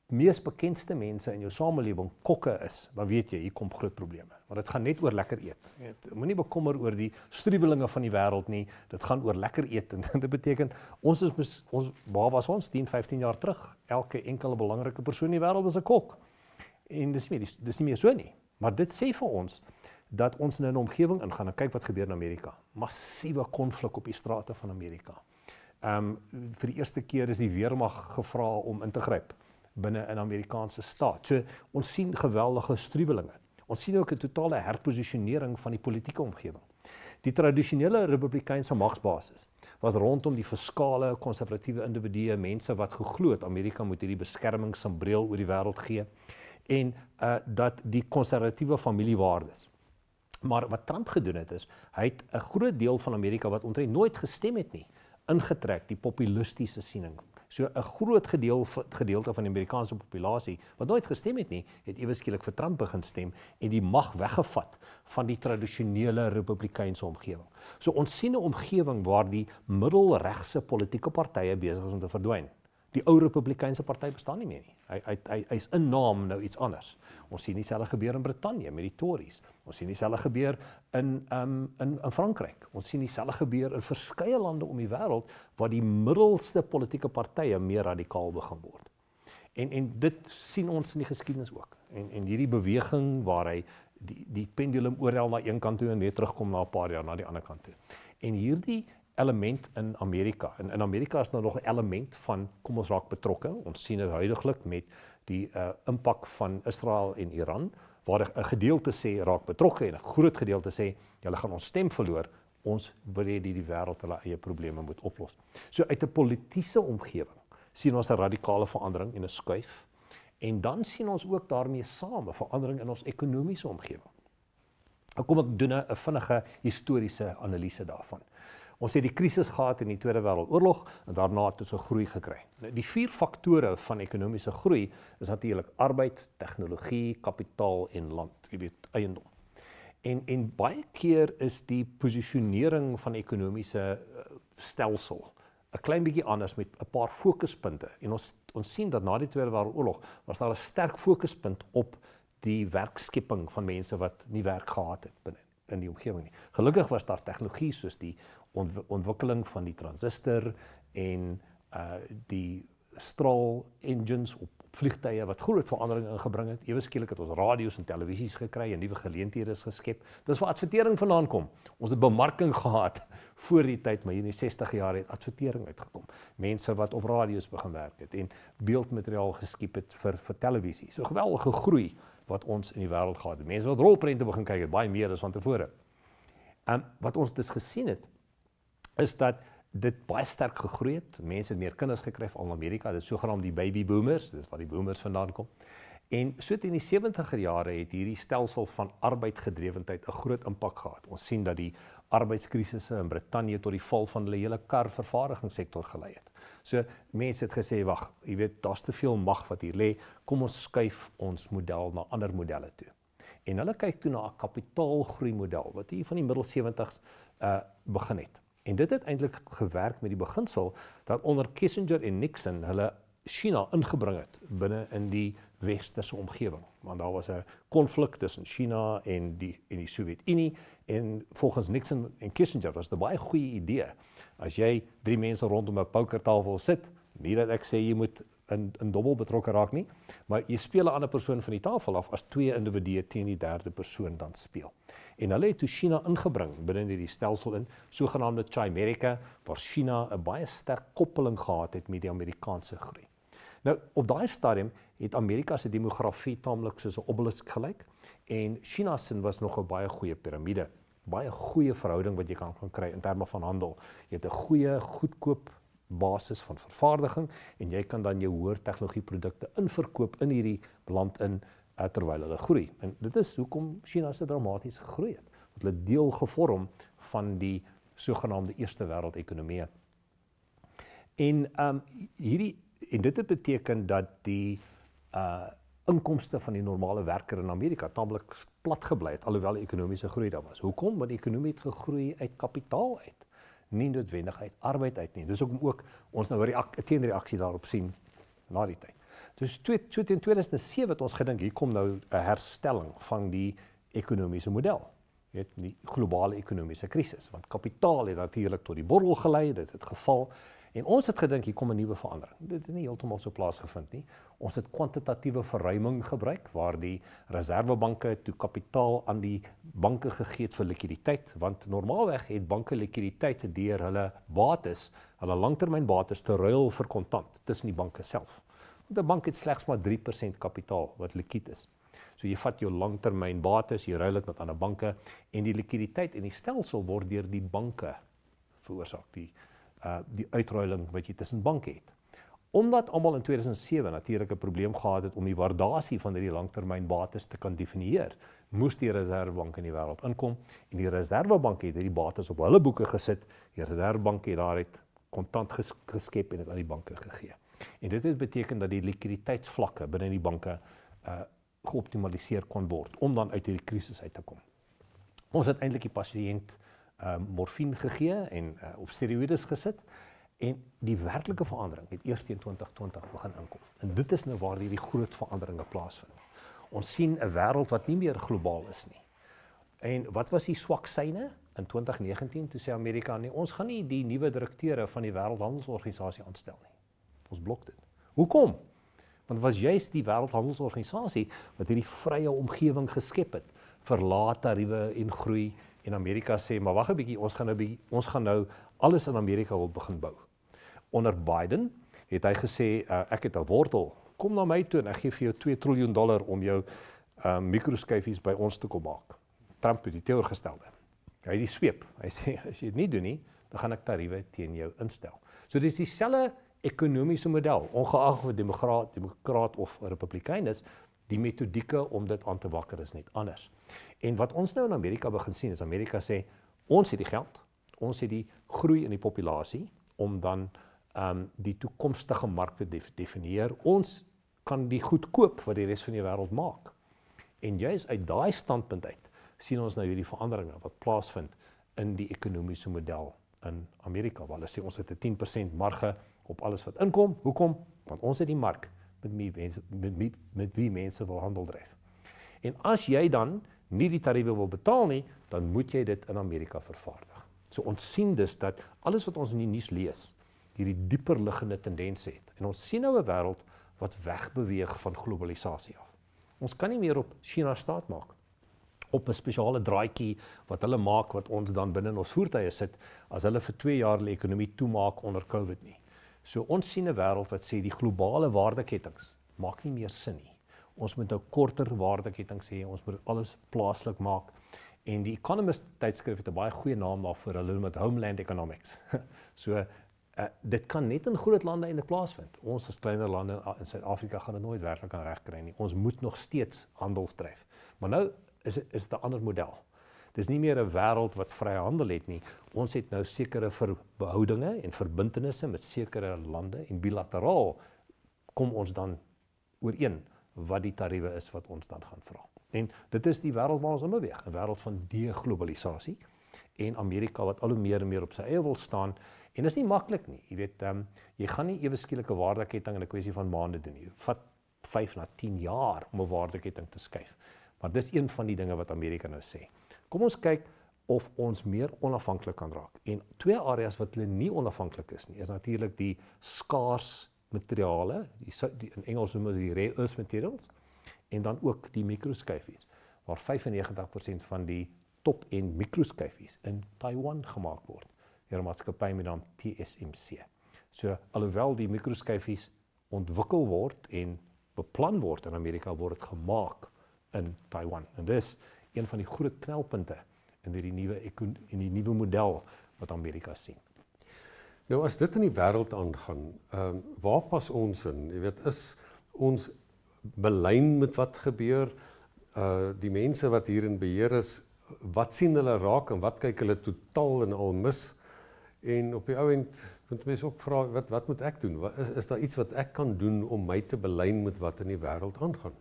mees bekendste mense in jou samelewing kokke is, dan weet jy, hier kom groot probleme. Want dit gaan net oor lekker eet. Moenie bekommer oor die struwelinge van die wêreld nie, dit gaan oor lekker eet. En dit beteken, waar was ons 10, 15 jaar terug? Elke enkele belangrike persoon in die wêreld was 'n kok. En dis nie meer so nie. Maar dit sê vir ons, dat ons in 'n omgewing ingaan, en kyk wat gebeur in Amerika. Massiewe konflik op die strate van Amerika. Vir die eerste keer is die weermag gevra om in te gryp binne 'n Amerikaanse staat. So, ons sien geweldige struwelinge. Ons sien ook 'n totale herposisionering van die politieke omgewing. Die tradisionele Republikeinse magsbasis was rondom die fiskale, konservatiewe individue, mense wat geglo het Amerika moet hierdie beskermingssambreel oor die wêreld gee, en dat die konservatiewe familiewaardes. Maar wat Trump gedoen het is, hy het 'n groot deel van Amerika wat omtrent nooit gestem het nie, ingetrek, die populistiese siening. So 'n groot gedeelte van die Amerikaanse populasie wat nooit gestem het nie, het ewe skielik vir Trump begin stem en die mag weggevat van die tradisionele Republikeinse omgewing. So ons sien 'n omgewing waar die middelregse politieke partye besig is om te verdwyn. Die ou Republikeinse party bestaan nie meer nie. Hy is in naam nou iets anders. Ons sien dieselfde gebeur in Brittanje met die Tories. Ons sien dieselfde gebeur in Frankryk. Ons sien dieselfde gebeur in verskeie lande om die wêreld waar die middelste politieke partye meer radikaal begin word. En dit sien ons in die geskiedenis ook. En hierdie beweging waar hy die pendulum oorhel na een kant toe en weer terugkom na 'n paar jaar na die ander kant toe. En hierdie element in Amerika, en in Amerika is nou nog 'n element van kom ons raak betrokke. Ons sien dit huidiglik met die impak van Israel en Iran, waar 'n gedeelte sê raak betrokke en 'n groot gedeelte sê julle gaan ons stem verloor. Ons wil hê die wêreld hulle eie probleme moet oplos. So uit 'n politieke omgewing sien ons 'n radikale verandering en 'n skuif. En dan sien ons ook daarmee saam 'n verandering in ons ekonomiese omgewing. Kom ek doen 'n vinnige historiese analise daarvan. Ons het die krisis gehad in die Tweede Wêreldoorlog en daarna het ons 'n groei gekry. Nou, die 4 faktore van ekonomiese groei is natuurlik arbeid, tegnologie, kapitaal en land, jy weet, eiendom. En baie keer is die posisionering van ekonomiese stelsel 'n klein bietjie anders met 'n paar fokuspunte. En ons sien dat na die Tweede Wêreldoorlog was daar 'n sterk fokuspunt op die werkskepping van mense wat nie werk gehad het binne in die omgewing nie. Gelukkig was daar tegnologie soos die ontwikkeling van die transistor en die straal engines op vliegtye wat groot verandering ingebring het. Ewe skielik het ons radio's en televisies gekry en nuwe geleenthede is geskep. Dis waar advertering vandaan kom. Ons het bemarking gehad voor die tyd, maar hier in die 60 jaar het advertering uitgekom. Mense wat op radio's begin werk het en beeldmateriaal geskep het vir televisie. So geweldige groei wat ons in die wêreld gehad het. Mense wat rolprente begin kyk het, baie meer as van tevore. Wat ons dus gesien het, is dat dit baie sterk gegroei het. Mense het meer kinders gekry al in Amerika, dit is sogenaamd die baby boomers, dis waar die boomers vandaan kom. En so in die 70er jare het hierdie stelsel van arbeidgedrewendheid 'n groot impak gehad. Ons sien dat die arbeidskrisisse in Brittanje tot die val van hulle hele karvervaardigingssektor gelei het. So mense het gesê, wag, jy weet, daar's te veel mag wat hier lê, kom ons skuif ons model na ander modelle toe. En hulle kyk toe na 'n kapitaalgroei model wat hier van die middel 70s begin het. En dit het eintlik gewerk met die beginsel dat onder Kissinger en Nixon hulle China ingebring het binne in die westerse omgewing. Want daar was 'n konflik tussen China en die Sowjetunie en volgens Nixon en Kissinger was dit 'n baie goeie idee. As jy 3 mense rondom 'n pokertafel sit, nie dat ek sê jy moet in dobbel betrokke raak nie, maar jy speel 'n ander persoon van die tafel af as 2 individue teen die derde persoon dan speel. En hulle het toe China ingebring binne hierdie stelsel in, sogenaamde Chimerica, waar China 'n baie sterk koppeling gehad het met die Amerikaanse groei. Nou, op daai stadium het Amerika se demografie taamlik soos 'n obelisk gelyk en China se was nog 'n baie goeie piramide, baie goeie verhouding wat jy kan kry in terme van handel. Jy het 'n goeie, goedkoop basis van vervaardiging en jy kan dan jou hoër tegnologieprodukte inverkoop in hierdie land in terwyl hulle groei. En dit is hoekom China so dramaties gegroei het. Want hulle deel gevorm van die sogenaamde eerste wêreldekonomie. En dit het beteken dat die inkomste van die normale werker in Amerika taamlik plat gebly het, alhoewel die ekonomiese groei daar was. Hoekom? Want die ekonomie het gegroei uit kapitaal uit, nie noodwendig uit arbeid uit nie. Dis ook ons nou 'n teenreaksie daarop sien na die tyd. Dus in 2007 het ons gedink, hier kom nou 'n herstelling van die ekonomiese model. Weet, die globale ekonomiese krisis, want kapitaal het natuurlik tot die borrel gelei, dit het geval, en ons het gedink, hier kom 'n nuwe verandering. Dit het nie heeltemal so plaasgevind nie. Ons het kwantitatiewe verruiming gebruik, waar die reservebanke toe kapitaal aan die banke gegee het vir likwiditeit, want normaalweg het banke likwiditeit deur hulle bates, hulle langtermynbates te ruil vir kontant tussen die banke self. Want 'n bank het slegs maar 3% kapitaal wat likwid is. So jy vat jou langtermynbates, jy ruil dit met ander banke en die likwiditeit in die stelsel word deur die banke veroorsaak, die uitruiling wat jy tussen banke het. Omdat almal in 2007 natuurlik 'n probleem gehad het om die waardasie van hierdie langtermynbates te kan definieer, moes die reservebank in die wêreld inkom en die reservebank het hierdie bates op hulle boeke gesit. Die reservebank het daaruit kontant geskep en dit aan die banke gegee. En dit het beteken dat die likwiditeitsvlakke binne die banke geoptimaliseer kon word om dan uit hierdie krisis uit te kom. Ons het eintlik die pasiënt morfine gegee en op steroïdes gesit en die werklike verandering het eers teen 2020 begin inkom. En dit is nou waar hierdie groot veranderinge plaasvind. Ons sien 'n wêreld wat nie meer globaal is nie. En wat was die swak syne? In 2019 toe sê Amerika nee, ons gaan nie die nuwe direkteure van die Wêreldhandelsorganisasie aanstel nie. Ons blok dit. Hoekom? Want was juist die Wêreldhandelsorganisasie wat hierdie vrye omgewing geskep het vir lae tariewe en groei, en Amerika sê, maar wag 'n bietjie, ons gaan nou alles in Amerika wil begin bou. Onder Biden het hy gesê, ek het 'n wortel, kom na my toe en ek gee vir jou $2 triljoen om jou mikroskyfies by ons te kom maak. Trump het die teenoorgestelde. Hy het die sweep. Hy sê, as jy dit nie doen nie, dan gaan ek tariewe teen jou instel. So dis dieselfde ekonomiese model, ongeag of demokraat of republikein is, die metodieke om dit aan te wakker is net anders. En wat ons nou in Amerika begin sien, is Amerika sê, ons het die geld, ons het die groei in die populasie, om dan die toekomstige mark te definieer. Ons kan die goed koop wat die res van die wêreld maak. En juist uit daai standpunt uit, sien ons nou hierdie veranderinge wat plaasvind in die ekonomiese model in Amerika. Waar hulle sê, ons het 'n 10% marge op alles wat inkom. Hoekom? Want ons het die mark met wie mense wil handel dryf. En as jy dan nie die tariewe wil betaal nie, dan moet jy dit in Amerika vervaardig. So ons sien dus dat alles wat ons in die nuus lees, hierdie dieper liggende tendens het. En ons sien nou 'n wêreld wat wegbeweeg van globalisasie af. Ons kan nie meer op China staat maak, op 'n spesiale draadjie wat hulle maak, wat ons dan binne in ons voertuie sit, as hulle vir 2 jaar hulle ekonomie toemaak onder COVID nie. So ons sien 'n wêreld wat sê die globale waardeketings maak nie meer sin nie. Ons moet nou korter waardeketings hê, ons moet alles plaaslik maak. En die Economist tydskrif het 'n baie goeie naam daarvoor, hulle noem dit Homeland Economics. So dit kan net in groot lande eintlik plaasvind. Ons as kleiner lande in Suid-Afrika gaan dit nooit werklik aan reg kry nie. Ons moet nog steeds handel dryf. Maar nou is dit 'n ander model. Dis nie meer 'n wêreld wat vrye handel het nie. Ons het nou sekere verhoudinge en verbintenisse met sekere lande en bilateraal kom ons dan ooreen wat die tariewe is wat ons dan gaan vra. En dit is die wêreld waar ons in beweeg, 'n wêreld van deglobalisasie en Amerika wat al hoe meer en meer op sy eie wil staan. En dis nie maklik nie. Jy weet, jy gaan nie ewe skielike waardeketting in 'n kwessie van maande doen nie. Dit vat 5 na 10 jaar om 'n waardeketting te skuif. Maar dis een van die dinge wat Amerika nou sê. Kom ons kyk of ons meer onafhanklik kan raak. En 2 areas wat hulle nie onafhanklik is nie, is natuurlik die skaars materiale, die in Engels noem hulle die rare earth materials, en dan ook die mikroskyfies, waar 95% van die top-end mikroskyfies in Taiwan gemaak word, deur 'n maatskappy met naam TSMC. So alhoewel die mikroskyfies ontwikkel word en beplan word in Amerika, word dit gemaak in Taiwan. En dis een van die groot knelpunte in die nuwe model wat Amerika sien. Nou as dit in die wêreld aangaan, waar pas ons in? Jy weet, is ons belyn met wat gebeur? Die mense wat hier in beheer is, wat sien hulle raak en wat kyk hulle totaal en al mis? En op die ou end moet mense ook vra, wat moet ek doen? Is daar iets wat ek kan doen om my te belyn met wat in die wêreld aangaan?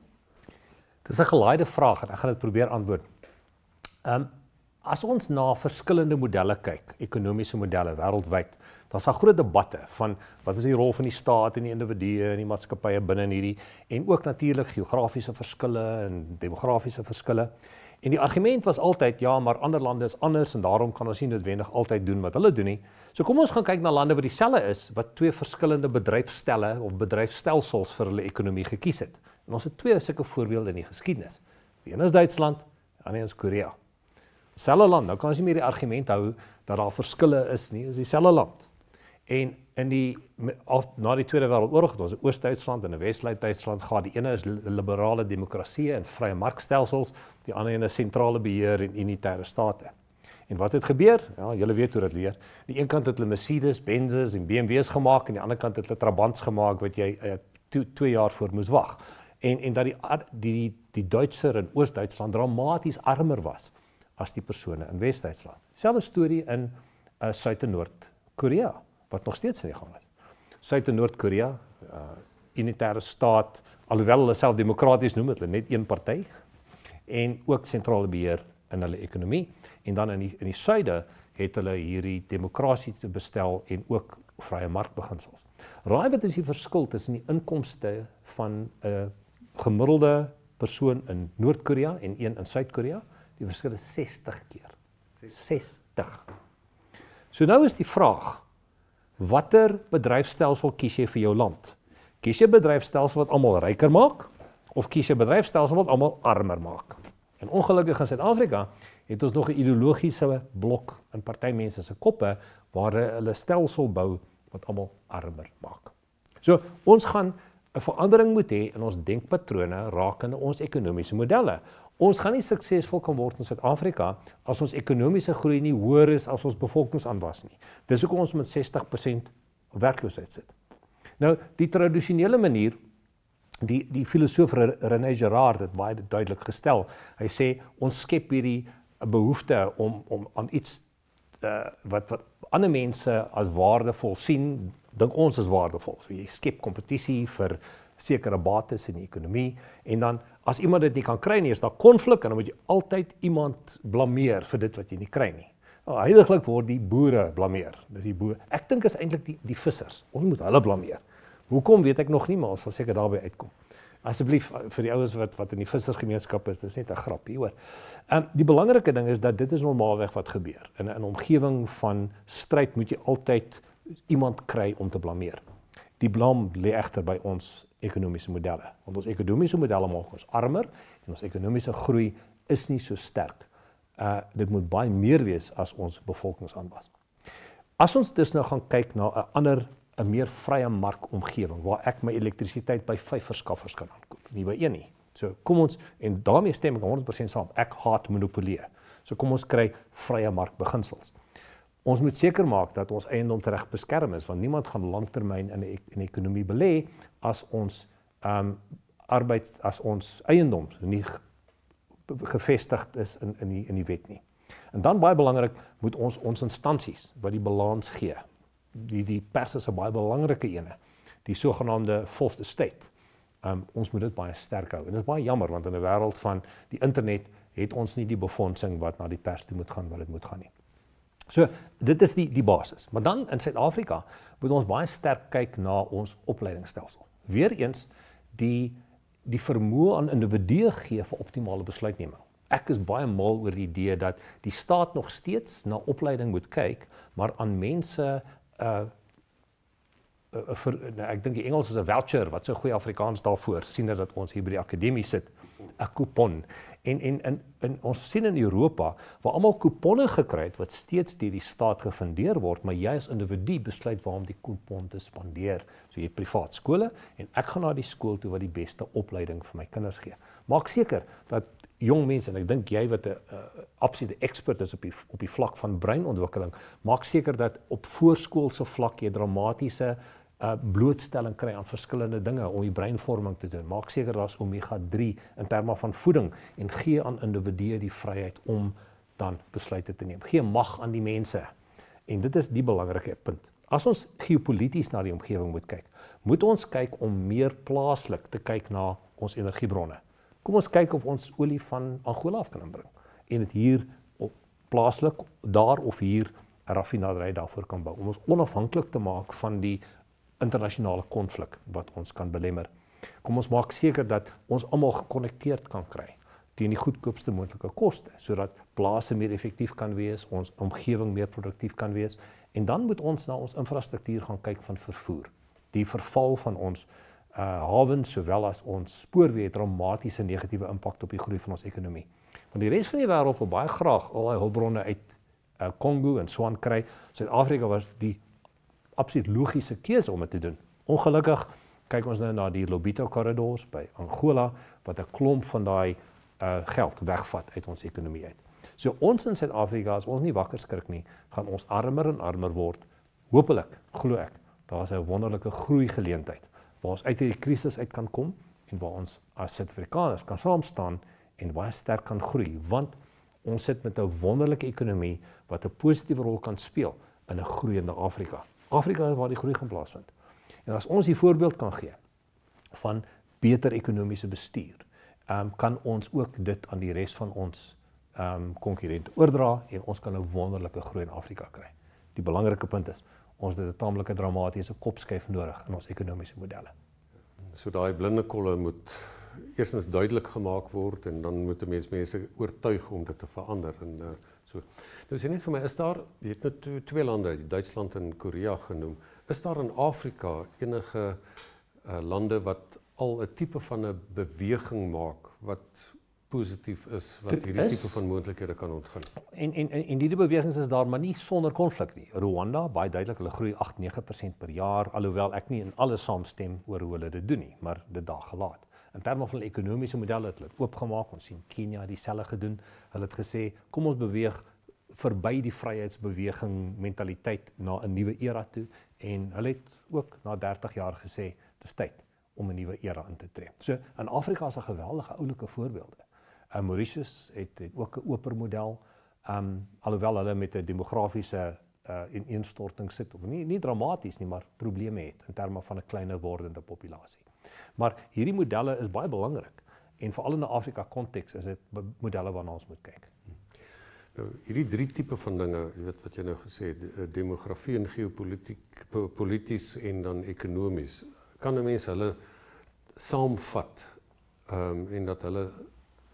Dis 'n gelaaide vraag en ek gaan dit probeer antwoord. As ons na verskillende modelle kyk, ekonomiese modelle wêreldwyd, daar's daar groot debatte van wat is die rol van die staat en die individue en die maatskappye binne in hierdie, en ook natuurlik geografiese verskille en demografiese verskille. En die argument was altyd, ja, maar ander lande is anders en daarom kan ons nie noodwendig altyd doen wat hulle doen nie. So kom ons gaan kyk na lande wat dieselfde is, wat 2 verskillende bedryfsstelle of bedryfsstelsels vir hulle ekonomie gekies het. En ons het 2 sulke voorbeelde in die geskiedenis. Die een is Duitsland, die ander is Korea. Selfe land, nou kan ons nie meer die argument hou dat daar verskille is nie, is dieselfde land. En na die Tweede Wêreldoorlog het ons 'n Oos-Duitsland en 'n Wes-Duitsland gehad. Die ene is liberale demokrasie en vrye markstelsels, die ander een is sentrale beheer en unitêre state. En wat het gebeur? Ja, julle weet hoe dit leer. Die een kant het hulle Mercedes, Benz's en BMW's gemaak en die ander kant het hulle Trabants gemaak wat jy 2 jaar voor moes wag. En dat die Duitser in Oos-Duitsland dramaties armer was as die persone in Wes-Duitsland. Selfde storie in Suid- en Noord-Korea, wat nog steeds in die gang is. Suid- en Noord-Korea, unitêre staat, alhoewel hulle self demokraties noem, het hulle net een party, en ook sentrale beheer in hulle ekonomie. En dan in die suide het hulle hierdie demokrasie te bestel en ook vrye markbeginsels. Raai wat is die verskil tussen die inkomste van 'n gemiddelde persoon in Noord-Korea en een in Suid-Korea? Die verskil is 60 keer. 60. So nou is die vraag, watter bedryfstelsel kies jy vir jou land? Kies jy 'n bedryfstelsel wat almal ryker maak of kies jy 'n bedryfstelsel wat almal armer maak? En ongelukkig in Suid-Afrika het ons nog 'n ideologiese blok in party mense se koppe waar hulle stelsel bou wat almal armer maak. So ons gaan 'n verandering moet hê in ons denkpatrone rakende ons ekonomiese modelle. Ons gaan nie suksesvol kan word in Suid-Afrika as ons ekonomiese groei nie hoër is as ons bevolkingsaanwas nie. Dis hoekom ons met 60% werkloosheid sit. Nou, die tradisionele manier, die filosoof René Girard het baie duidelik gestel. Hy sê ons skep hierdie behoefte om aan iets wat ander mense as waardevol sien, dink ons is waardevol. So jy skep kompetisie vir sekere bates in die ekonomie en dan as iemand dit nie kan kry nie, is daar konflik en dan moet jy altyd iemand blameer vir dit wat jy nie kry nie. Nou, heiliglik word die boere blameer. Dis die boere. Ek dink is eintlik die vissers. Ons moet hulle blameer. Hoekom weet ek nog nie, maar ons sal seker daarby uitkom. Asseblief vir die ouens wat in die vissersgemeenskap is, dis net 'n grapie, hoor. Die belangrike ding is dat dit is normaalweg wat gebeur. In 'n omgewing van stryd moet jy altyd iemand kry om te blameer. Die blame lê egter by ons ekonomiese modelle. Want ons ekonomiese modelle maak ons armer en ons ekonomiese groei is nie so sterk. Dit moet baie meer wees as ons bevolkingsaanwas. As ons dus nou gaan kyk na 'n meer vrye markomgewing waar ek my elektrisiteit by 5 verskaffers kan aankoop, nie by een nie. So kom ons, en daarmee stem ek 100% saam, ek haat monopolie. So kom ons kry vrye markbeginsels. Ons moet seker maak dat ons eiendomsreg beskerm is, want niemand gaan langtermyn in 'n ekonomie belê as ons as ons eiendom nie gevestig is in die wet nie. En dan baie belangrik moet ons instansies wat die balans gee. Die pers is 'n baie belangrike ene, die sogenaamde fourth estate. Ons moet dit baie sterk hou. En dit is baie jammer, want in 'n wêreld van die internet het ons nie die befondsing wat na die pers toe moet gaan wat dit moet gaan nie. So, dit is die basis. Maar dan in Suid-Afrika moet ons baie sterk kyk na ons opleidingsstelsel. Weereens die vermoë aan individue gee vir optimale besluitneming. Ek is baie mal oor die idee dat die staat nog steeds na opleiding moet kyk, maar aan mense ek dink die Engels is 'n voucher, wat so goeie Afrikaans daarvoor, sien dat ons hier by die akademie sit, 'n coupon. En ons sien in Europa, waar almal couponne gekry het, wat steeds deur die staat gefundeer word, maar jy as individu besluit waar om die coupon te spandeer. So jy privaat skole, en ek gaan na die skool toe wat die beste opleiding vir my kinders gee. Maak seker dat jong mense, en ek dink jy wat 'n absolute expert is op die vlak van breinontwikkeling, maak seker dat op voorskoolse vlak jy dramatiese blootstelling kry aan verskillende dinge om die breinvorming te doen. Maak seker daar's omega-3 in terme van voeding en gee aan individue die vryheid om dan besluite te neem. Gee mag aan die mense. En dit is die belangrike punt. As ons geopolities na die omgewing moet kyk, moet ons kyk om meer plaaslik te kyk na ons energiebronne. Kom ons kyk of ons olie van Angola af kan inbring en dit hier op plaaslik daar of hier 'n raffinaderry daarvoor kan bou om ons onafhanklik te maak van die internasionale konflik wat ons kan belemmer. Kom ons maak seker dat ons almal gekonnekteerd kan kry teen die goedkoopste moontlike koste, sodat plase meer effektief kan wees, ons omgewing meer produktief kan wees, en dan moet ons na ons infrastruktuur gaan kyk van vervoer. Die verval van ons hawens sowel as ons spoorweë het dramatiese negatiewe impak op die groei van ons ekonomie. Want die res van die wêreld wil baie graag al die hulpbronne uit Kongo en so aan kry. Suid-Afrika was die absoluut logiese keuse om dit te doen. Ongelukkig kyk ons nou na die Lobito korridors by Angola wat 'n klomp van daai geld wegvat uit ons ekonomie uit. So ons in Suid-Afrika, as ons nie wakker skrik nie, gaan ons armer en armer word. Hoopelik, glo ek, daar is 'n wonderlike groeigeleentheid waar ons uit hierdie krisis uit kan kom en waar ons as Suid-Afrikaners kan saam staan en baie sterk kan groei, want ons sit met 'n wonderlike ekonomie wat 'n positiewe rol kan speel in 'n groeiende Afrika. Afrika is waar die groei gaan plaasvind. En as ons die voorbeeld kan gee van beter ekonomiese bestuur, kan ons ook dit aan die res van ons konkurrente oordra en ons kan 'n wonderlike groei in Afrika kry. Die belangrike punt is, ons het 'n taamlike dramatiese kopskuif nodig in ons ekonomiese modelle. So daai blinde kolle moet eerstens duidelik gemaak word en dan moet mense oortuig om dit te verander en so. Nou sê net vir my, is daar, jy het nou twee lande, Duitsland en Korea genoem, is daar in Afrika enige lande wat al 'n tipe van 'n beweging maak wat positief is, wat hierdie tipe van moontlikhede kan ontgin. En die bewegings is daar maar nie sonder konflik nie. Rwanda, baie duidelik, hulle groei 8-9% per jaar, alhoewel ek nie in alles saamstem oor hoe hulle dit doen nie, maar dit daar gelaat. In terme van ekonomiese modelle het hulle dit oopgemaak, ons sien Kenia dieselfde gedoen. Hulle het gesê, kom ons beweeg verby die vryheidsbeweging mentaliteit na 'n nuwe era toe, en hulle het ook na 30 jaar gesê, dis tyd om 'n nuwe era in te tree. So in Afrika is 'n geweldige oulike voorbeelde. Mauritius het ook 'n oper model, alhoewel hulle met 'n demografiese ineenstorting sit, of nie dramaties nie, maar probleme het in terme van 'n kleiner wordende populasie. Maar hierdie modelle is baie belangrik, en veral in 'n Afrika konteks is dit modelle waarna ons moet kyk. Nou, hierdie 3 tipe van dinge, jy weet wat jy nou gesê het, demografie en geopolitiek, polities en dan ekonomies, kan 'n mens hulle saamvat, en dat hulle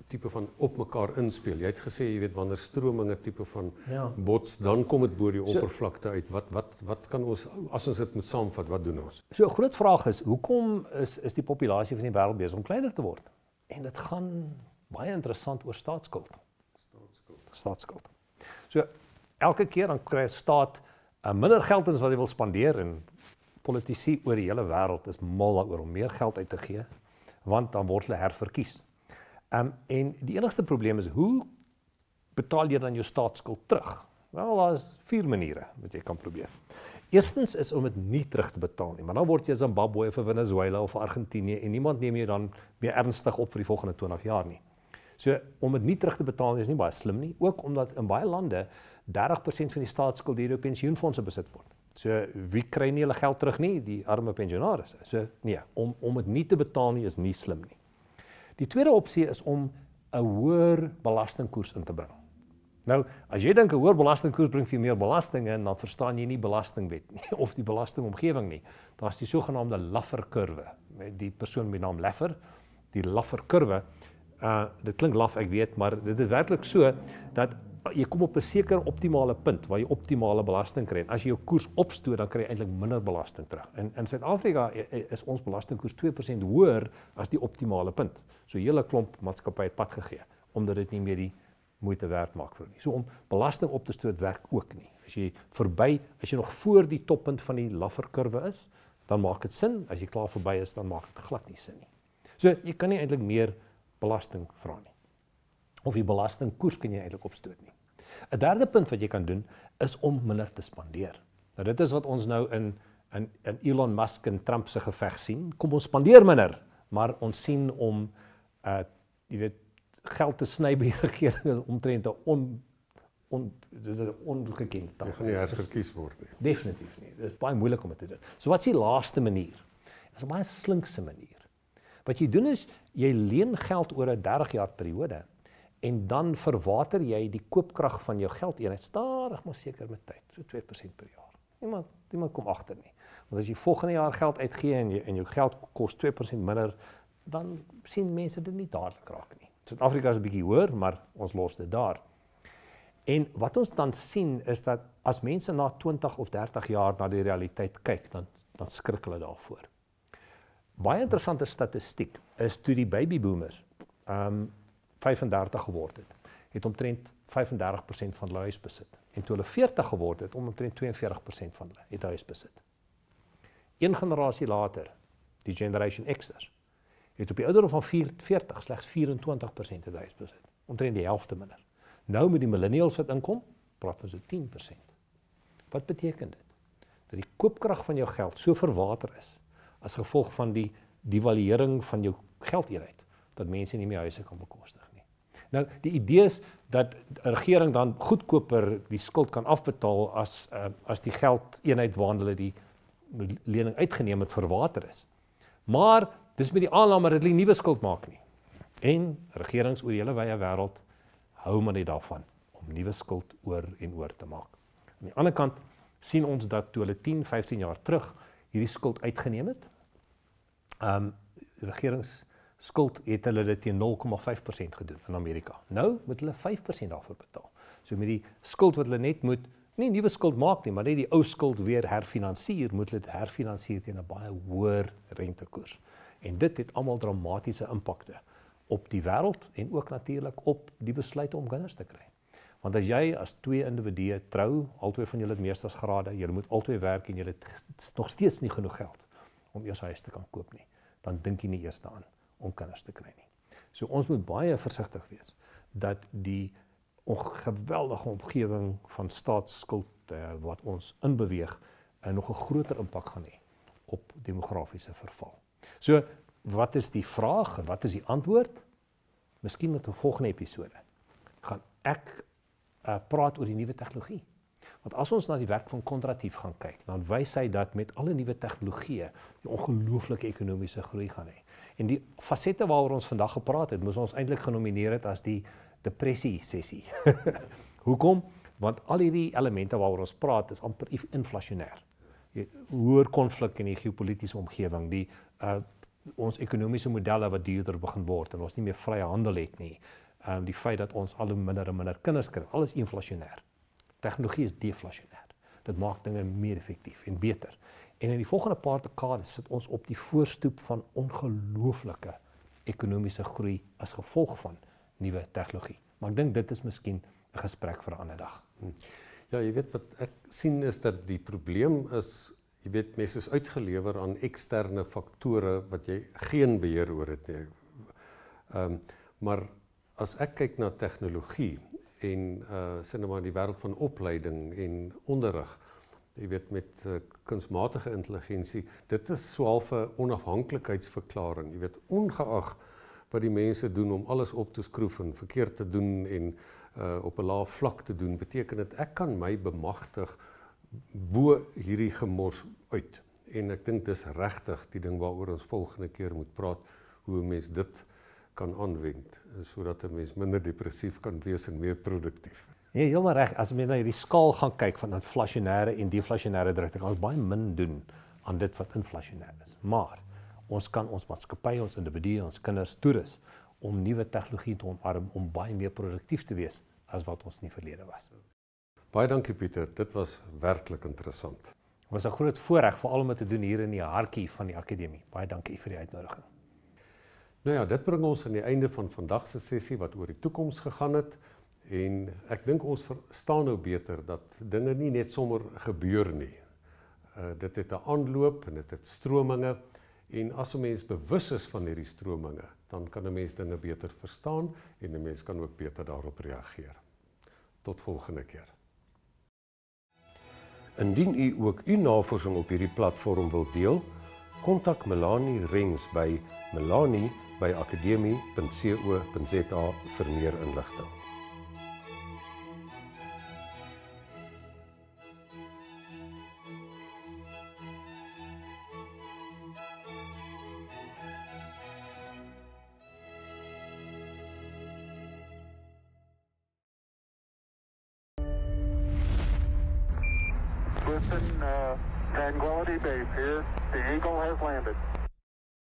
tipe van op mekaar inspel. Jy het gesê, jy weet, wanneer strominge tipe van bots, dan kom dit bo die oppervlakte uit. Wat kan ons, as ons dit moet saamvat, wat doen ons? So 'n groot vraag is, hoekom is die populasie van die wêreld besig om kleiner te word? En dit gaan baie interessant oor staatsskuld. Staatsskuld. So elke keer dan kry 'n staat minder geld as wat hy wil spandeer, en politici oor die hele wêreld is mal daaroor om meer geld uit te gee, want dan word hulle herverkies. En die enigste probleem is, hoe betaal jy dan jou staatsskuld terug? Wel, daar is 4 maniere wat jy kan probeer. Eerstens is om dit nie terug te betaal nie, maar dan word jy Zimbabwe of Venezuela of Argentinië, en niemand neem jy dan meer ernstig op vir die volgende 20 jaar nie. So, om dit nie terug te betaal is nie baie slim nie, ook omdat in baie lande 30% van die staatsskuld deur pensioenfondse besit word. So, wie kry nie hulle geld terug nie? Die arme pensionaars. So, nee, om dit nie te betaal nie is nie slim nie. Die tweede opsie is om 'n hoër belastingkoers in te bring. Nou, as jy dink 'n hoër belastingkoers bring vir meer belasting in, dan verstaan jy nie belastingwet nie, of die belastingomgewing nie. Daar's die sogenaamde Laffer-kurwe. Die persoon met die naam Laffer, die Laffer-kurwe, dit klink laf, ek weet, maar dit is werklik so, dat jy kom op 'n sekere optimale punt, waar jy optimale belasting kry. As jy jou koers opstoot, dan kry jy eintlik minder belasting terug. In Suid-Afrika is ons belastingkoers 2% hoër as die optimale punt. So 'n hele klomp maatskappye het pad gegee, omdat dit nie meer die moeite werd maak vir nie. So om belasting op te stoot werk ook nie. As jy nog voor die toppunt van die Laffer-kurwe is, dan maak dit sin. As jy klaar verby is, dan maak dit glad nie sin nie. So jy kan nie eintlik meer belasting vra nie. Of die belastingkoers kan jy eintlik opstoot nie. 'n derde punt wat jy kan doen, is om minder te spandeer. Nou dit is wat ons nou in Elon Musk en Trump se geveg sien. Kom ons spandeer minder, maar ons sien om jy weet, geld te sny by die regering is omtrent 'n ongekend taak. Jy gaan nie herverkies word nie. Definitief nie. Dit is baie moeilik om dit te doen. So wat is die laaste manier? Dit is 'n baie slinkse manier. Wat jy doen is, jy leen geld oor 'n 30 jaar periode, en dan verwater jy die koopkrag van jou geldeenheid stadig maar seker met tyd, so 2% per jaar. Niemand kom agter nie. Want as jy volgende jaar geld uitgee en jou geld kos 2% minder, dan sien mense dit nie dadelik raak nie. Suid-Afrika is 'n bietjie hoër, maar ons los dit daar. En wat ons dan sien is dat as mense na 20 of 30 jaar na die realiteit kyk, dan skrik hulle daarvoor. Baie interessante statistiek is toe die babyboomers 35 geword het omtrent 35% van hulle huis besit. En toe hulle 40 geword het, omtrent 42% van hulle het huis besit. Een generasie later, die Generation X'ers, het op die ouderdom van 40 slegs 24% het huis besit. Omtrent die helfte minder. Nou met die millennials wat inkom, praat van so 10%. Wat beteken dit? Dat die koopkrag van jou geld so verwater is, as gevolg van die devaluering van jou geldeenheid, dat mense nie meer huise kan bekostig nie. Nou, die idee is dat 'n regering dan goedkoper die skuld kan afbetaal as die geldeenheid waarna hulle die lening uitgeneem het verwater is. Maar dis met die aanname dat hulle nuwe skuld maak nie. En regerings oor die hele wye wêreld hou maar net daarvan om nuwe skuld oor en oor te maak. Aan die ander kant sien ons dat toe hulle 10, 15 jaar terug hierdie skuld uitgeneem het, regeringsskuld het hulle dit teen 0,5% gedoen in Amerika. Nou moet hulle 5% daarvoor betaal. So met die skuld wat hulle net moet nie nuwe skuld maak nie, maar net die ou skuld weer herfinansier, moet hulle dit herfinansier teen 'n baie hoër rentekoers. En dit het almal dramatiese impakte op die wêreld en ook natuurlik op die besluit om kinders te kry. Want as jy as twee individue trou, albei van julle het meestersgrade, julle moet albei werk en julle het nog steeds nie genoeg geld om eers 'n huis te kan koop nie, dan dink jy nie eers daaraan om kinders te kry nie. So ons moet baie versigtig wees dat die geweldige omgewing van staatsskuld wat ons inbeweeg nog 'n groter impak gaan hê op demografiese verval. So, wat is die vraag en wat is die antwoord? Miskien met 'n volgende episode gaan ek praat oor die nuwe tegnologie. Want as ons na die werk van Kontratief gaan kyk, dan wys hy dat met alle nuwe tegnologieë die ongelooflike ekonomiese groei gaan hê. En die fasette waaroor ons vandag gepraat het, moes ons eintlik genomineer het as die depressie sessie. Hoekom? Want al hierdie elemente waaroor ons praat is amper inflasionêr. Hoër konflik in die geopolitiese omgewing, ons ekonomiese modelle wat duurder begin word en ons nie meer vrye handel het nie. Die feit dat ons al hoe minder en minder kinders kry, alles inflasionêr. Tegnologie is deflasionêr. Dit maak dinge meer effektief en beter. En in die volgende paar dekades sit ons op die voorstoep van ongelooflike ekonomiese groei as gevolg van nuwe tegnologie. Maar ek dink dit is miskien 'n gesprek vir 'n ander dag. Ja, jy weet wat ek sien is dat die probleem is, jy weet mense is uitgelewer aan eksterne faktore wat jy geen beheer oor het nie. Maar as ek kyk na tegnologie en sê nou maar die wêreld van opleiding en onderrig, jy weet met kunsmatige intelligensie, dit is swaalf 'n onafhanklikheidsverklaring. Jy weet ongeag wat die mense doen om alles op te skroef en verkeerd te doen en op 'n lae vlak te doen, beteken dit ek kan my bemagtig bo hierdie gemors uit. En ek dink dis regtig die ding waaroor ons volgende keer moet praat, hoe 'n mens dit kan aanwend sodat 'n mens minder depressief kan wees en meer produktief. Nee, heeltemal reg. As mens na hierdie skaal gaan kyk van inflasionêre en deflasionêre drukte, kan ons baie min doen aan dit wat inflasionêr is. Maar ons kan ons maatskappy, ons individue, ons kinders toerus om nuwe tegnologie te omarm om baie meer produktief te wees as wat ons in die verlede was. Baie dankie Pieter, dit was werklik interessant. Het was 'n groot voorreg veral om dit te doen hier in die hartjie van die akademie. Baie dankie vir die uitnodiging. Nou ja, dit bring ons aan die einde van vandag se sessie wat oor die toekoms gegaan het. En ek dink ons verstaan nou beter dat dinge nie net sommer gebeur nie. Dit het 'n aanloop en dit het strominge. En as 'n mens bewus is van hierdie strominge, dan kan 'n mens dinge beter verstaan en 'n mens kan ook beter daarop reageer. Tot volgende keer. Indien u ook u navorsing op hierdie platform wil deel, kontak Melanie Rens by melanie@akademie.co.za vir meer inligting. Tranquility Base here. The Eagle has landed.